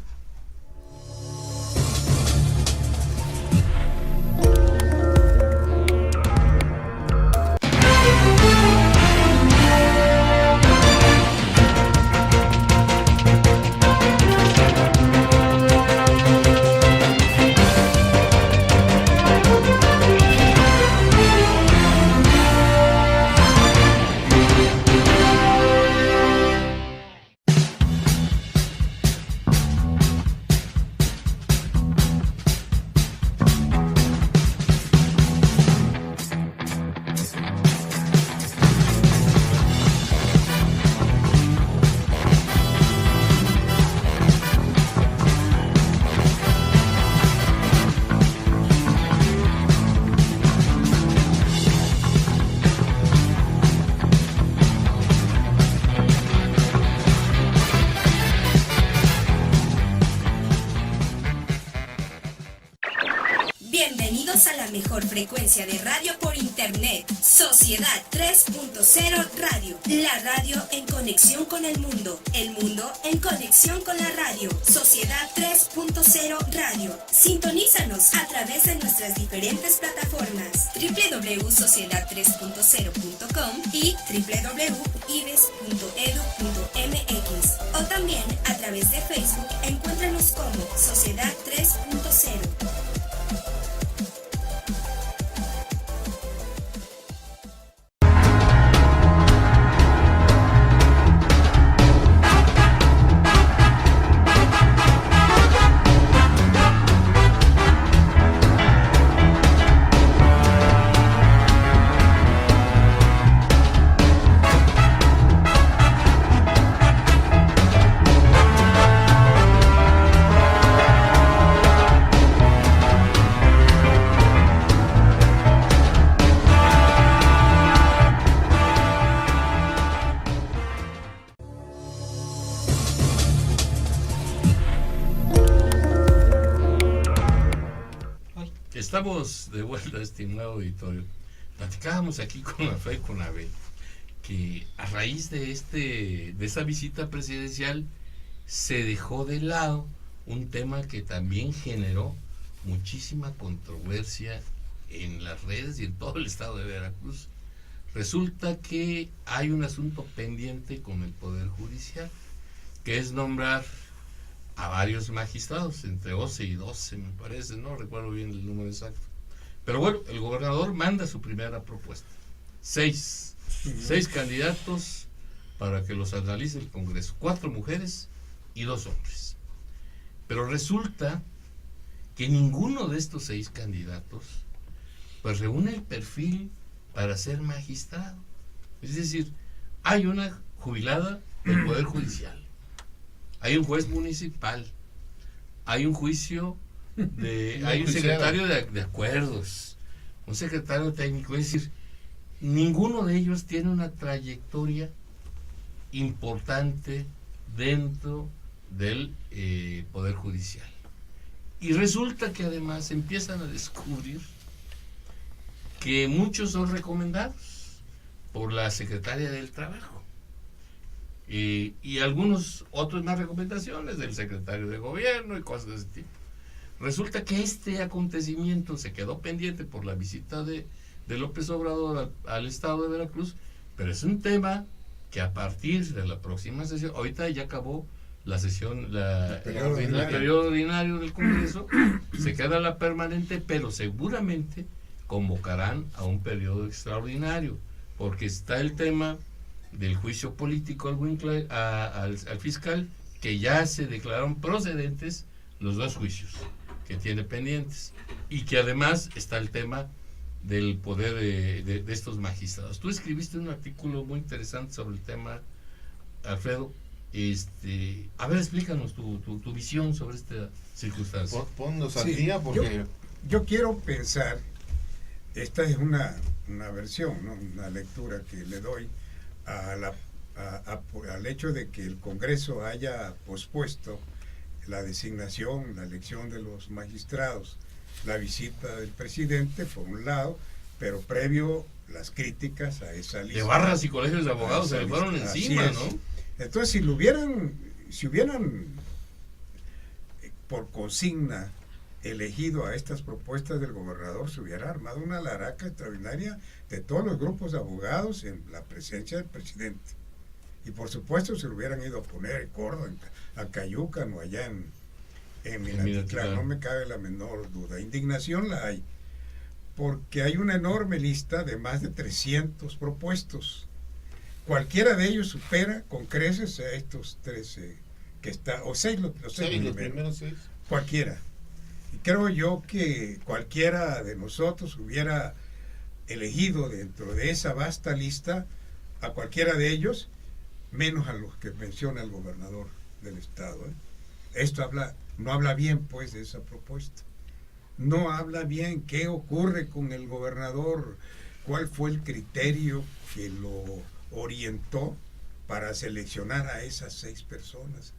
Bienvenidos a la mejor frecuencia de radio por internet, Sociedad 3.0 Radio, la radio en conexión con el mundo en conexión con la radio, Sociedad 3.0 Radio. Sintonízanos a través de nuestras diferentes plataformas, www.sociedad3.0.com y www.ibes.edu.mx, o también a través de Facebook, encuéntranos como Sociedad Estamos de vuelta a este nuevo auditorio. Platicábamos aquí con la Fe y con Abel que a raíz de esa visita presidencial se dejó de lado un tema que también generó muchísima controversia en las redes y en todo el estado de Veracruz. Resulta que hay un asunto pendiente con el Poder Judicial, que es nombrar a varios magistrados, entre 11 y 12 me parece, no recuerdo bien el número exacto. Pero bueno, el gobernador manda su primera propuesta. 6 candidatos para que los analice el Congreso, 4 mujeres y 2 hombres. Pero resulta que ninguno de estos 6 candidatos pues reúne el perfil para ser magistrado. Es decir, hay una jubilada del Poder Judicial, hay un juez municipal, hay un juicio hay un secretario de acuerdos, un secretario técnico. Es decir, ninguno de ellos tiene una trayectoria importante dentro del Poder Judicial. Y resulta que además empiezan a descubrir que muchos son recomendados por la secretaria del Trabajo y algunos otros más recomendaciones del secretario de Gobierno y cosas de ese tipo. Resulta que este acontecimiento se quedó pendiente por la visita de López Obrador al estado de Veracruz, pero es un tema que a partir de la próxima sesión, ahorita ya acabó la sesión, el periodo ordinario del Congreso, se queda la permanente, pero seguramente convocarán a un periodo extraordinario, porque está el tema del juicio político al fiscal, que ya se declararon procedentes los 2 juicios que tiene pendientes, y que además está el tema del poder de estos magistrados. Tú escribiste un artículo muy interesante sobre el tema, Alfredo. A ver, explícanos tu visión sobre esta circunstancia. Ponnos al día, porque yo quiero pensar, esta es una versión, ¿no? Una lectura que le doy al hecho de que el Congreso haya pospuesto la designación, la elección de los magistrados, la visita del presidente, por un lado, pero previo las críticas a esa lista. De barras y colegios de abogados se le fueron encima, ¿no? Entonces, si hubieran por consigna elegido a estas propuestas del gobernador, se hubiera armado una laraca extraordinaria de todos los grupos de abogados en la presencia del presidente. Y por supuesto se lo hubieran ido a poner en Córdoba, a Cayucan o allá en Minatitlán, no me cabe la menor duda. Indignación la hay, porque hay una enorme lista de más de 300 propuestos. Cualquiera de ellos supera con creces a estos 13 que está, o 6 los primeros 6. Cualquiera. Y creo yo que cualquiera de nosotros hubiera elegido dentro de esa vasta lista a cualquiera de ellos, menos a los que menciona el gobernador del estado. Esto no habla bien pues de esa propuesta. No habla bien qué ocurre con el gobernador, cuál fue el criterio que lo orientó para seleccionar a esas 6 personas.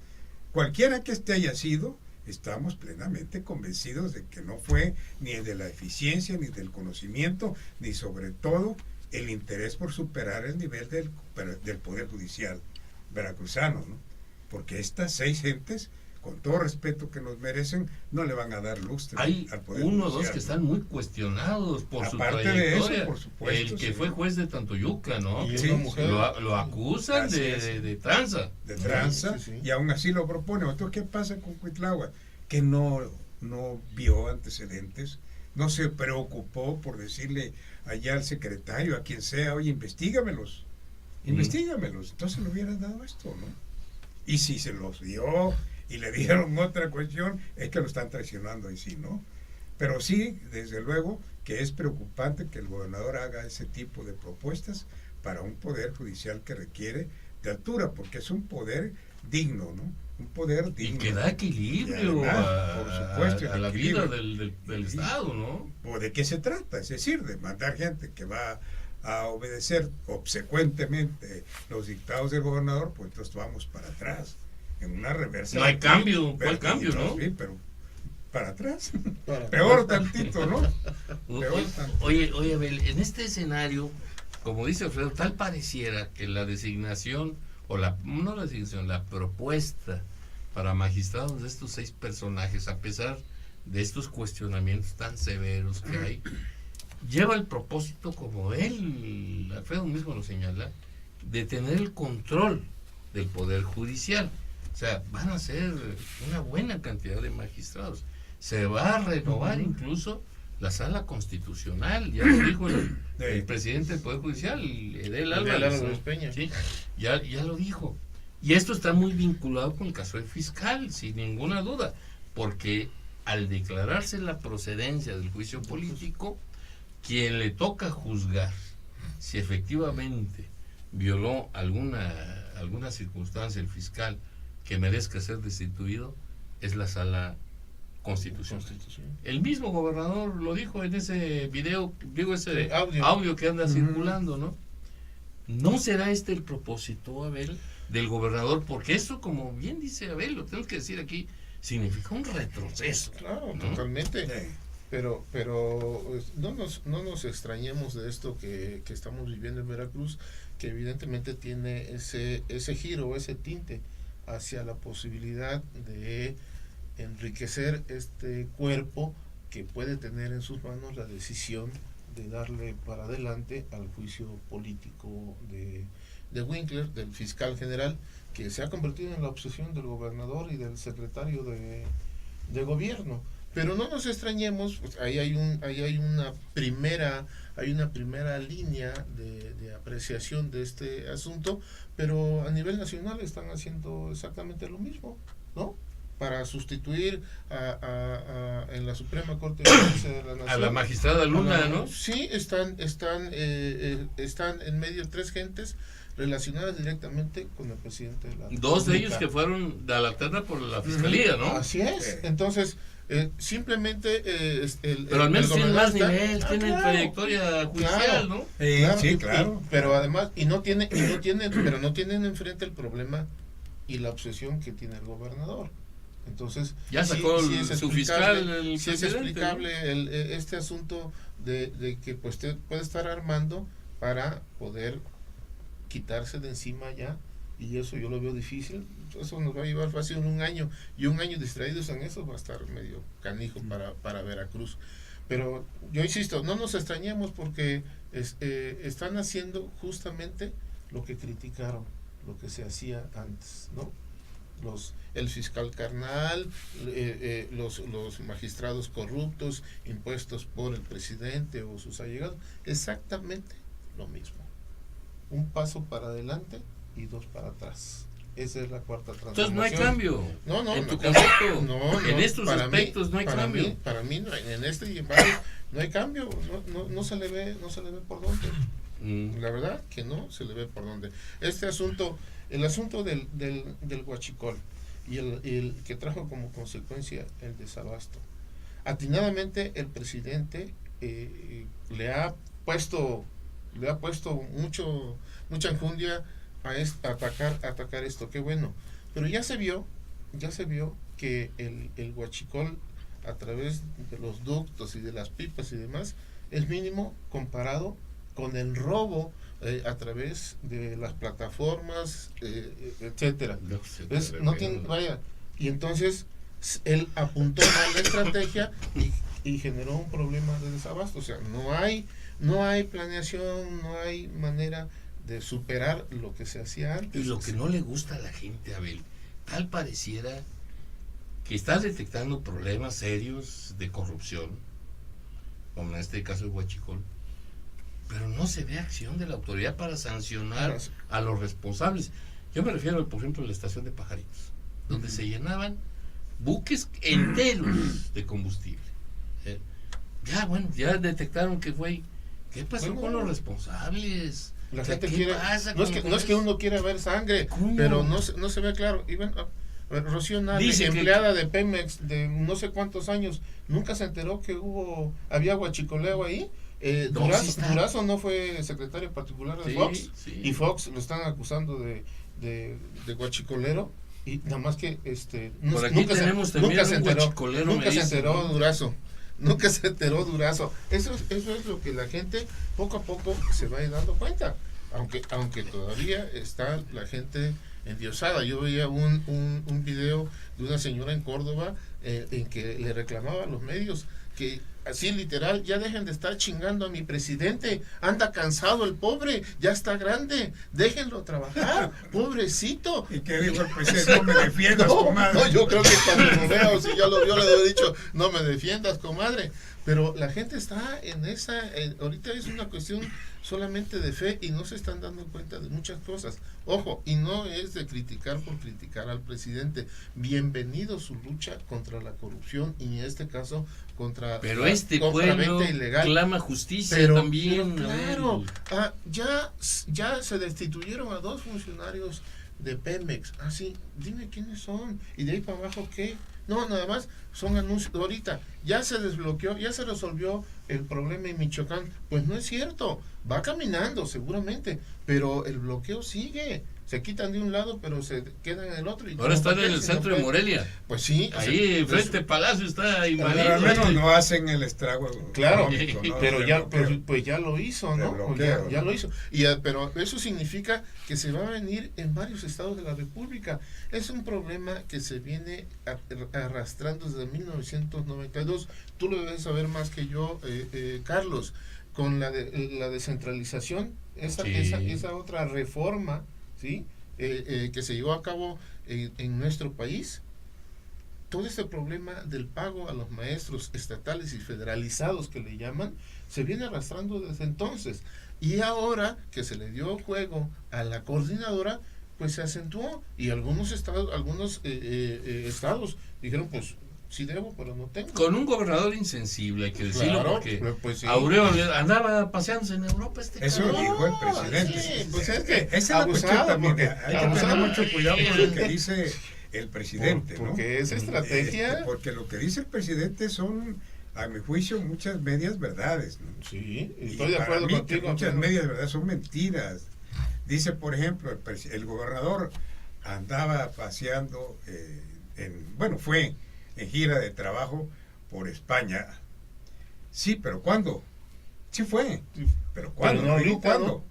Cualquiera que haya sido, estamos plenamente convencidos de que no fue ni de la eficiencia, ni del conocimiento, ni sobre todo el interés por superar el nivel del Poder Judicial veracruzano, ¿no? Porque estas 6 gentes, con todo respeto que nos merecen, no le van a dar lustre al Poder Judicial. Hay 1 o 2 que están muy cuestionados por su trayectoria. De eso, por supuesto, el que fue juez de Tantoyuca, ¿no? Y una mujer, lo acusan de tranza. De tranza, y aún así lo propone. Entonces, ¿qué pasa con Cuitláhuac? Que no vio antecedentes, no se preocupó por decirle allá al secretario, a quien sea, oye, investígamelos. Entonces le hubieran dado esto, ¿no? Y si se los dio y le dieron otra cuestión, es que lo están traicionando ahí sí, ¿no? Pero sí, desde luego que es preocupante que el gobernador haga ese tipo de propuestas para un poder judicial que requiere de altura, porque es un poder digno, ¿no? Un poder digno. Y que da equilibrio a la vida del Estado, ¿no? ¿O de qué se trata? Es decir, de mandar gente que va a obedecer obsecuentemente los dictados del gobernador, pues entonces vamos para atrás, en una reversa. No hay cambio, ¿cuál cambio, no? Sí, pero para atrás. Para- Peor tantito, ¿no? Peor tantito. Oye, Abel, en este escenario, como dice Alfredo, tal pareciera que la designación, o no la designación, la propuesta para magistrados de estos 6 personajes, a pesar de estos cuestionamientos tan severos que hay, lleva el propósito, como él, Alfredo mismo lo señala, de tener el control del Poder Judicial. O sea, van a ser una buena cantidad de magistrados. Se va a renovar incluso la sala constitucional, ya lo dijo el presidente del Poder Judicial, Edel Álvarez, ¿no? Peña. Sí, ya lo dijo. Y esto está muy vinculado con el caso del fiscal, sin ninguna duda, porque al declararse la procedencia del juicio político, quien le toca juzgar si efectivamente violó alguna circunstancia el fiscal que merezca ser destituido, es la sala constitucional. El mismo gobernador lo dijo en ese video, ese audio que anda circulando, ¿no? ¿No será este el propósito, Abel, del gobernador? Porque eso, como bien dice Abel, lo tengo que decir aquí, significa un retroceso. Claro, ¿no? totalmente. Sí. Pero no nos extrañemos de esto que estamos viviendo en Veracruz, que evidentemente tiene ese giro, ese tinte hacia la posibilidad de enriquecer este cuerpo que puede tener en sus manos la decisión de darle para adelante al juicio político de Winkler, del fiscal general, que se ha convertido en la obsesión del gobernador y del secretario de gobierno. Pero no nos extrañemos, pues ahí hay una primera línea de apreciación de este asunto, pero a nivel nacional están haciendo exactamente lo mismo, ¿no? Para sustituir en la Suprema Corte de Justicia de la Nación A la magistrada Luna, ¿no? Sí, están en medio 3 gentes relacionadas directamente con el presidente de la República. 2 de ellos que fueron de la terna por la fiscalía, ¿no? Así es. Entonces, simplemente pero al menos tienen más está- nivel, tienen claro, trayectoria judicial, claro. ¿no? Sí, claro. Pero además, no tienen enfrente el problema y la obsesión que tiene el gobernador. Entonces, Ya sacó es su explicable- fiscal, el sí es presidente, explicable este asunto de que pues te puede estar armando para poder quitarse de encima ya, y eso yo lo veo difícil. Eso nos va a llevar fácil un año, y un año distraídos en eso va a estar medio canijo para Veracruz. Pero yo insisto, no nos extrañemos, porque están haciendo justamente lo que criticaron, lo que se hacía antes, ¿no? El fiscal carnal, los magistrados corruptos impuestos por el presidente o sus allegados, exactamente lo mismo. Un paso para adelante y 2 para atrás. Esa es la cuarta transformación. Entonces no hay cambio. No, en tu no, concepto, no, en estos para aspectos no hay para cambio. para mí no hay, en este y en varios no hay cambio, no se le ve por dónde. La verdad que no se le ve por dónde. Este asunto, el asunto del huachicol y el que trajo como consecuencia el desabasto. Atinadamente el presidente le ha puesto mucha enjundia a atacar esto. Qué bueno. Pero ya se vio que el huachicol, a través de los ductos y de las pipas y demás, es mínimo comparado con el robo a través de las plataformas, etcétera. Y entonces él apuntó a la estrategia y generó un problema de desabasto. O sea, no hay planeación, no hay manera de superar lo que se hacía antes. Y lo que no le gusta a la gente, Abel, tal pareciera que estás detectando problemas serios de corrupción, como en este caso el huachicol, pero no se ve acción de la autoridad para sancionar a los responsables. Yo me refiero, por ejemplo, a la estación de Pajaritos, donde se llenaban buques enteros de combustible. Ya detectaron que fue. ¿Qué pasó con los responsables? La O sea, gente ¿qué quiere, pasa no es con que uno quiera ver sangre, ¿Cómo? pero no se ve claro. Y bueno, Rocío Nale, Dice que- empleada de Pemex de no sé cuántos años, nunca se enteró que había huachicoleo ahí. No, sí está. Durazo no fue secretario particular de Sí, Fox, sí. y Fox lo están acusando de guachicolero. Y nada más que Por aquí tenemos también un guachicolero, nunca me se dicen, enteró ¿no? Durazo. Nunca se enteró Durazo. Eso es lo que la gente poco a poco se va a ir dando cuenta. Aunque todavía está la gente endiosada. Yo veía un video de una señora en Córdoba en que le reclamaba a los medios que así literal, ya dejen de estar chingando a mi presidente, anda cansado el pobre, ya está grande, déjenlo trabajar, pobrecito. ¿Y qué dijo el presidente? No me defiendas, No, comadre. no, yo creo que cuando lo veo, si ya lo vio, le había dicho, no me defiendas, comadre. Pero la gente está en esa, ahorita es una cuestión solamente de fe y no se están dando cuenta de muchas cosas. Ojo, y no es de criticar por criticar al presidente. Bienvenido su lucha contra la corrupción y en este caso contra Pero la este compraventa pueblo ilegal. clama justicia Pero también. claro, ya se destituyeron a 2 funcionarios de Pemex. Sí, dime quiénes son. Y de ahí para abajo, ¿qué? No, nada más son anuncios. Ahorita ya se desbloqueó, ya se resolvió el problema en Michoacán. Pues no es cierto, va caminando seguramente, pero el bloqueo sigue. Se quitan de un lado, pero se quedan en el otro. Ahora están en el centro de Morelia. Pues sí. Ahí, frente al Palacio, está invadido. Pero al menos no hacen el estrago. Claro, económico, ¿no? pero El ya bloqueo. pues ya lo hizo, ¿no? El bloqueo, Ya ¿no? lo hizo. Pero eso significa que se va a venir en varios estados de la República. Es un problema que se viene arrastrando desde 1992. Tú lo debes saber más que yo, Carlos, con la descentralización, esa otra reforma, ¿sí? Que se llevó a cabo en nuestro país. Todo este problema del pago a los maestros estatales y federalizados que le llaman, se viene arrastrando desde entonces. Y ahora que se le dio juego a la coordinadora, pues se acentuó. Y algunos estados dijeron, pues sí debo, pero no tengo. Con un gobernador insensible, hay que decirlo, Claro, porque pues sí. Aureoles andaba paseándose en Europa. Eso cabrón. dijo el presidente. Sí, pues es que Esa es la cuestión abusado, también. porque Hay que abusado. tener mucho cuidado con lo que dice el presidente, ¿no? Porque esa estrategia. Porque lo que dice el presidente son, a mi juicio, muchas medias verdades, ¿no? Sí, Y estoy de para acuerdo mí que contigo. muchas pero- medias verdades son mentiras. Dice, por ejemplo, el gobernador andaba paseando, fue en gira de trabajo por España. Sí, pero ¿cuándo? Sí fue, pero ¿cuándo? Pero no no dijo ahorita, cuándo.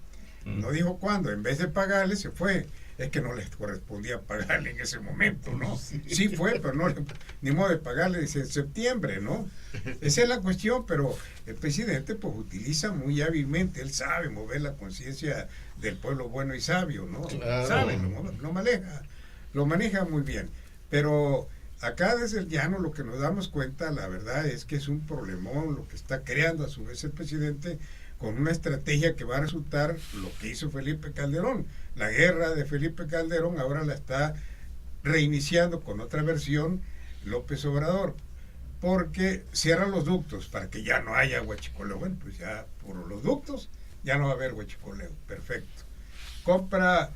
¿no? No dijo cuándo. En vez de pagarle, se fue. Es que no les correspondía pagarle en ese momento, ¿no? Sí fue, pero no ni modo de pagarle, dice en septiembre, ¿no? Esa es la cuestión, pero el presidente pues utiliza muy hábilmente, él sabe mover la conciencia del pueblo bueno y sabio, ¿no? Claro. Sabe, lo maneja muy bien. Pero acá desde el llano lo que nos damos cuenta, la verdad es que es un problemón lo que está creando a su vez el presidente con una estrategia que va a resultar lo que hizo Felipe Calderón. La guerra de Felipe Calderón ahora la está reiniciando con otra versión López Obrador, porque cierran los ductos para que ya no haya huachicoleo. Bueno, pues ya por los ductos ya no va a haber huachicoleo. Perfecto. Compra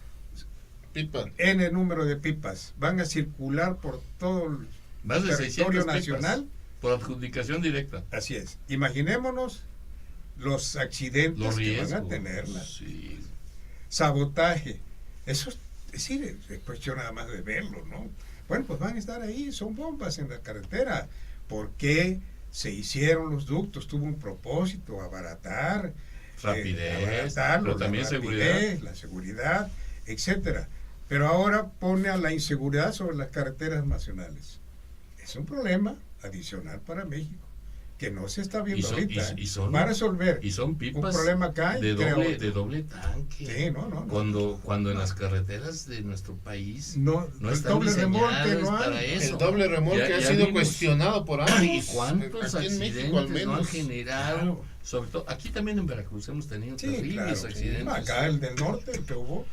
Pipa. N número de pipas. Van a circular por todo el Más de 600 territorio pipas nacional. por adjudicación directa. Así es. Imaginémonos los accidentes Los que riesgos. van a tenerlas. Sí. Sabotaje. Eso es decir, es cuestión nada más de verlo, ¿no? Bueno, pues van a estar ahí, son bombas en la carretera. ¿Por qué se hicieron los ductos? Tuvo un propósito, abaratar, Rapidez, abaratarlo, pero también la seguridad. la seguridad, etcétera. Pero ahora pone a la inseguridad sobre las carreteras nacionales. Es un problema adicional para México, que no se está viendo ahorita. Va a resolver Y son un pipas problema acá y de crea doble, otro. de doble tanque. Sí, no. Cuando en las carreteras de nuestro país No, no el están doble remolque diseñadas no para hay. eso. El doble remolque Ya ha sido vimos. cuestionado por ¿Y años. cuántos Aquí en accidentes México, al no han menos. generado? Claro. Sobre todo, aquí también en Veracruz hemos tenido Sí, terribles claro. accidentes. Acá el del norte, el que hubo.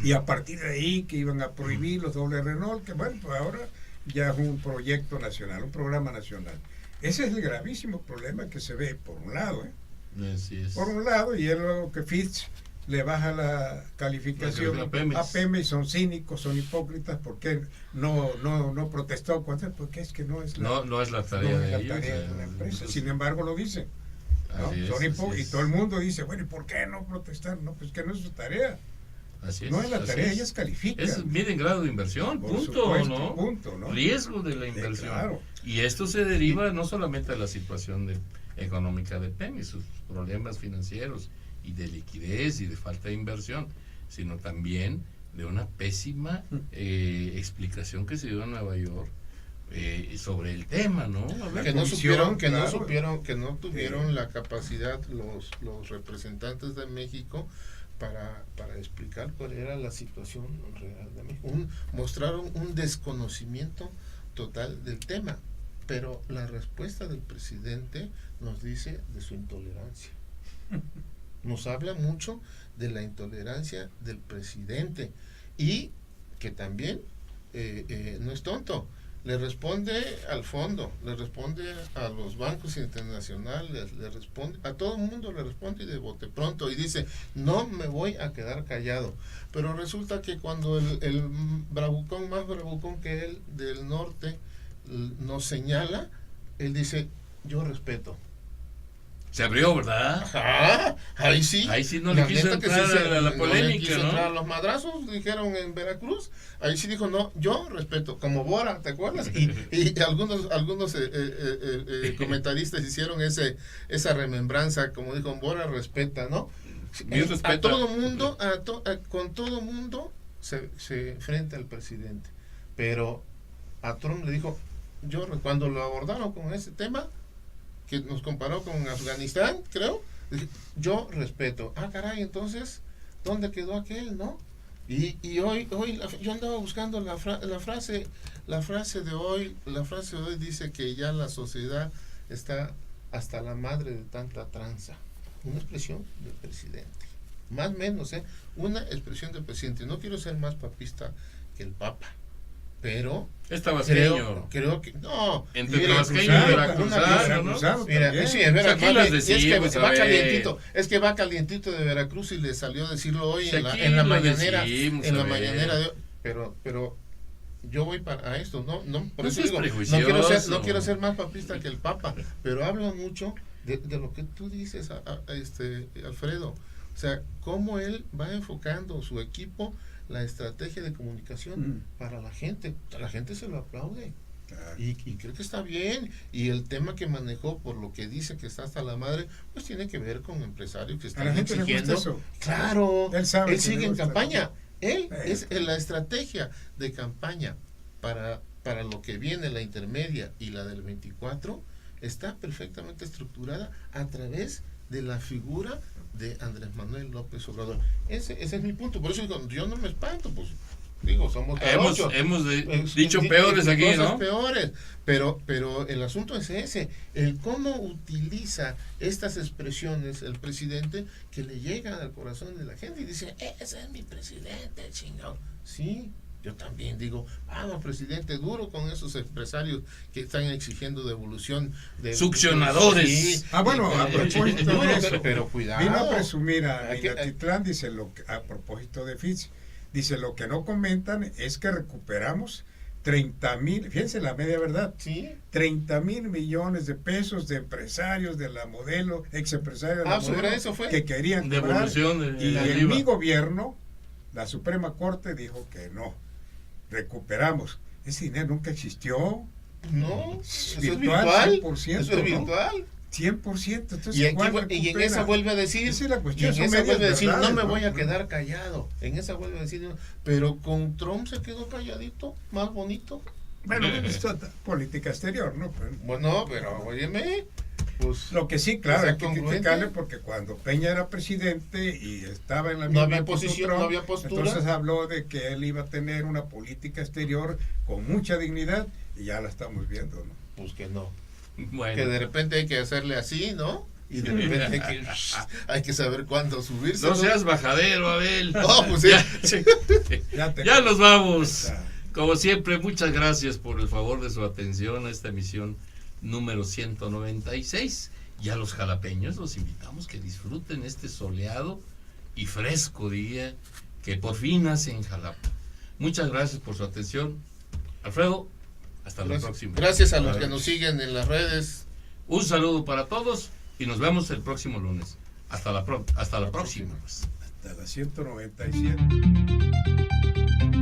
Y a partir de ahí que iban a prohibir los doble remolques. Bueno, pues ahora ya es un proyecto nacional, un programa nacional. Ese es el gravísimo problema que se ve por un lado, Así es. Por un lado, y es lo que Fitch le baja la calificación La Pemex. a Pemex, son cínicos, son hipócritas, porque no protestó contra, porque es que no es la, No es la tarea no es de la ellos. tarea de la empresa. Entonces, Sin embargo, lo dicen. ¿no? así es, Son así y es. todo el mundo dice, bueno, ¿y por qué no protestar? No, pues que no es su tarea. Así es. No es la así tarea, es. ellas califican. Es miden grado de inversión, Por punto, supuesto, ¿no? punto, ¿no? Riesgo de la inversión. Claro. Y esto se deriva no solamente de la situación económica de Pemex, sus problemas financieros y de liquidez y de falta de inversión, sino también de una pésima explicación que se dio en Nueva York sobre el tema, ¿no? A ver, Que no comisión, supieron, claro. que no tuvieron la capacidad los representantes de México para explicar cuál era la situación real de México. Mostraron un desconocimiento total del tema, pero la respuesta del presidente nos dice de su intolerancia. Nos habla mucho de la intolerancia del presidente y que también no es tonto. Le responde al fondo, le responde a los bancos internacionales, le responde a todo el mundo, le responde y de bote pronto y dice, no me voy a quedar callado. Pero resulta que cuando el bravucón, más bravucón que él del norte, nos señala, él dice, yo respeto. se abrió, ¿verdad? Ajá, ahí sí. Ahí sí no le quiso entrar a la polémica, no le quiso ¿no? entrar a los madrazos, dijeron en Veracruz. Ahí sí dijo, no, yo respeto, como Bora, ¿te acuerdas? Y algunos comentaristas hicieron esa remembranza, como dijo Bora, respeta, ¿no? A todo mundo, con todo mundo se enfrenta al presidente. Pero a Trump le dijo, cuando lo abordaron con ese tema, que nos comparó con Afganistán, creo, dije, yo respeto. Ah, caray, entonces, ¿dónde quedó aquel, no? Y hoy yo andaba buscando la frase de hoy dice que ya la sociedad está hasta la madre de tanta tranza. Una expresión del presidente. Más o menos, una expresión del presidente. No quiero ser más papista que el Papa, pero creo que no. Entre tabasqueño y veracruzano, ¿no? Mira, sí, es verdad, es que va calientito de Veracruz y le salió a decirlo hoy en la mañanera, de hoy, pero yo voy para esto, no por eso digo, no quiero ser más papista que el Papa, pero hablo mucho de lo que tú dices, Alfredo, o sea, cómo él va enfocando su equipo, la estrategia de comunicación para la gente se lo aplaude. Claro. Y creo que está bien, y el tema que manejó, por lo que dice que está hasta la madre, pues tiene que ver con empresarios que están exigiendo. Eso. Claro, él sigue en campaña, es la estrategia de campaña para lo que viene, la intermedia y la del 24, está perfectamente estructurada a través de la figura de Andrés Manuel López Obrador. Ese es mi punto, por eso digo, yo no me espanto, pues digo, somos hemos dicho peores aquí, ¿no? Peores, pero el asunto es ese, el cómo utiliza estas expresiones el presidente que le llegan al corazón de la gente y dice, ese es mi presidente, chingado. Sí, yo también digo, vamos, presidente, duro con esos empresarios que están exigiendo devolución de succionadores. Sí, bueno, a propósito de eso, pero cuidado. Vino a presumir a Minatitlán, dice a propósito de Fitch, dice, lo que no comentan es que recuperamos 30,000, fíjense la media verdad, ¿sí? 30,000 millones de pesos de empresarios de la Modelo, ex empresarios de la Modelo, sobre eso fue. Que querían cobrar, y en mi gobierno, la Suprema Corte dijo que no, recuperamos. Ese dinero nunca existió. No, es virtual, 100%. Eso es virtual. ¿No? 100%. Entonces, y en esa vuelve a decir, no me voy a quedar callado. En esa vuelve a decir, pero con Trump se quedó calladito, más bonito. Bueno, esto es política exterior, ¿no? Bueno, pero óyeme, pues lo que sí, claro, hay que criticarle porque cuando Peña era presidente y estaba en la misma posición, no había postura. Entonces habló de que él iba a tener una política exterior con mucha dignidad y ya la estamos viendo, ¿no? Pues que no. Bueno. Que de repente hay que hacerle así, ¿no? Y de repente hay que saber cuándo subirse. No seas bajadero, Abel. No, pues ya nos vamos. Como siempre, muchas gracias por el favor de su atención a esta emisión número 196. Y a los jalapeños los invitamos que disfruten este soleado y fresco día que por fin hace en Jalapa. Muchas gracias por su atención. Alfredo, hasta la próxima. Gracias a los que nos siguen en las redes. Un saludo para todos y nos vemos el próximo lunes. Hasta la próxima. Pues. hasta la 197.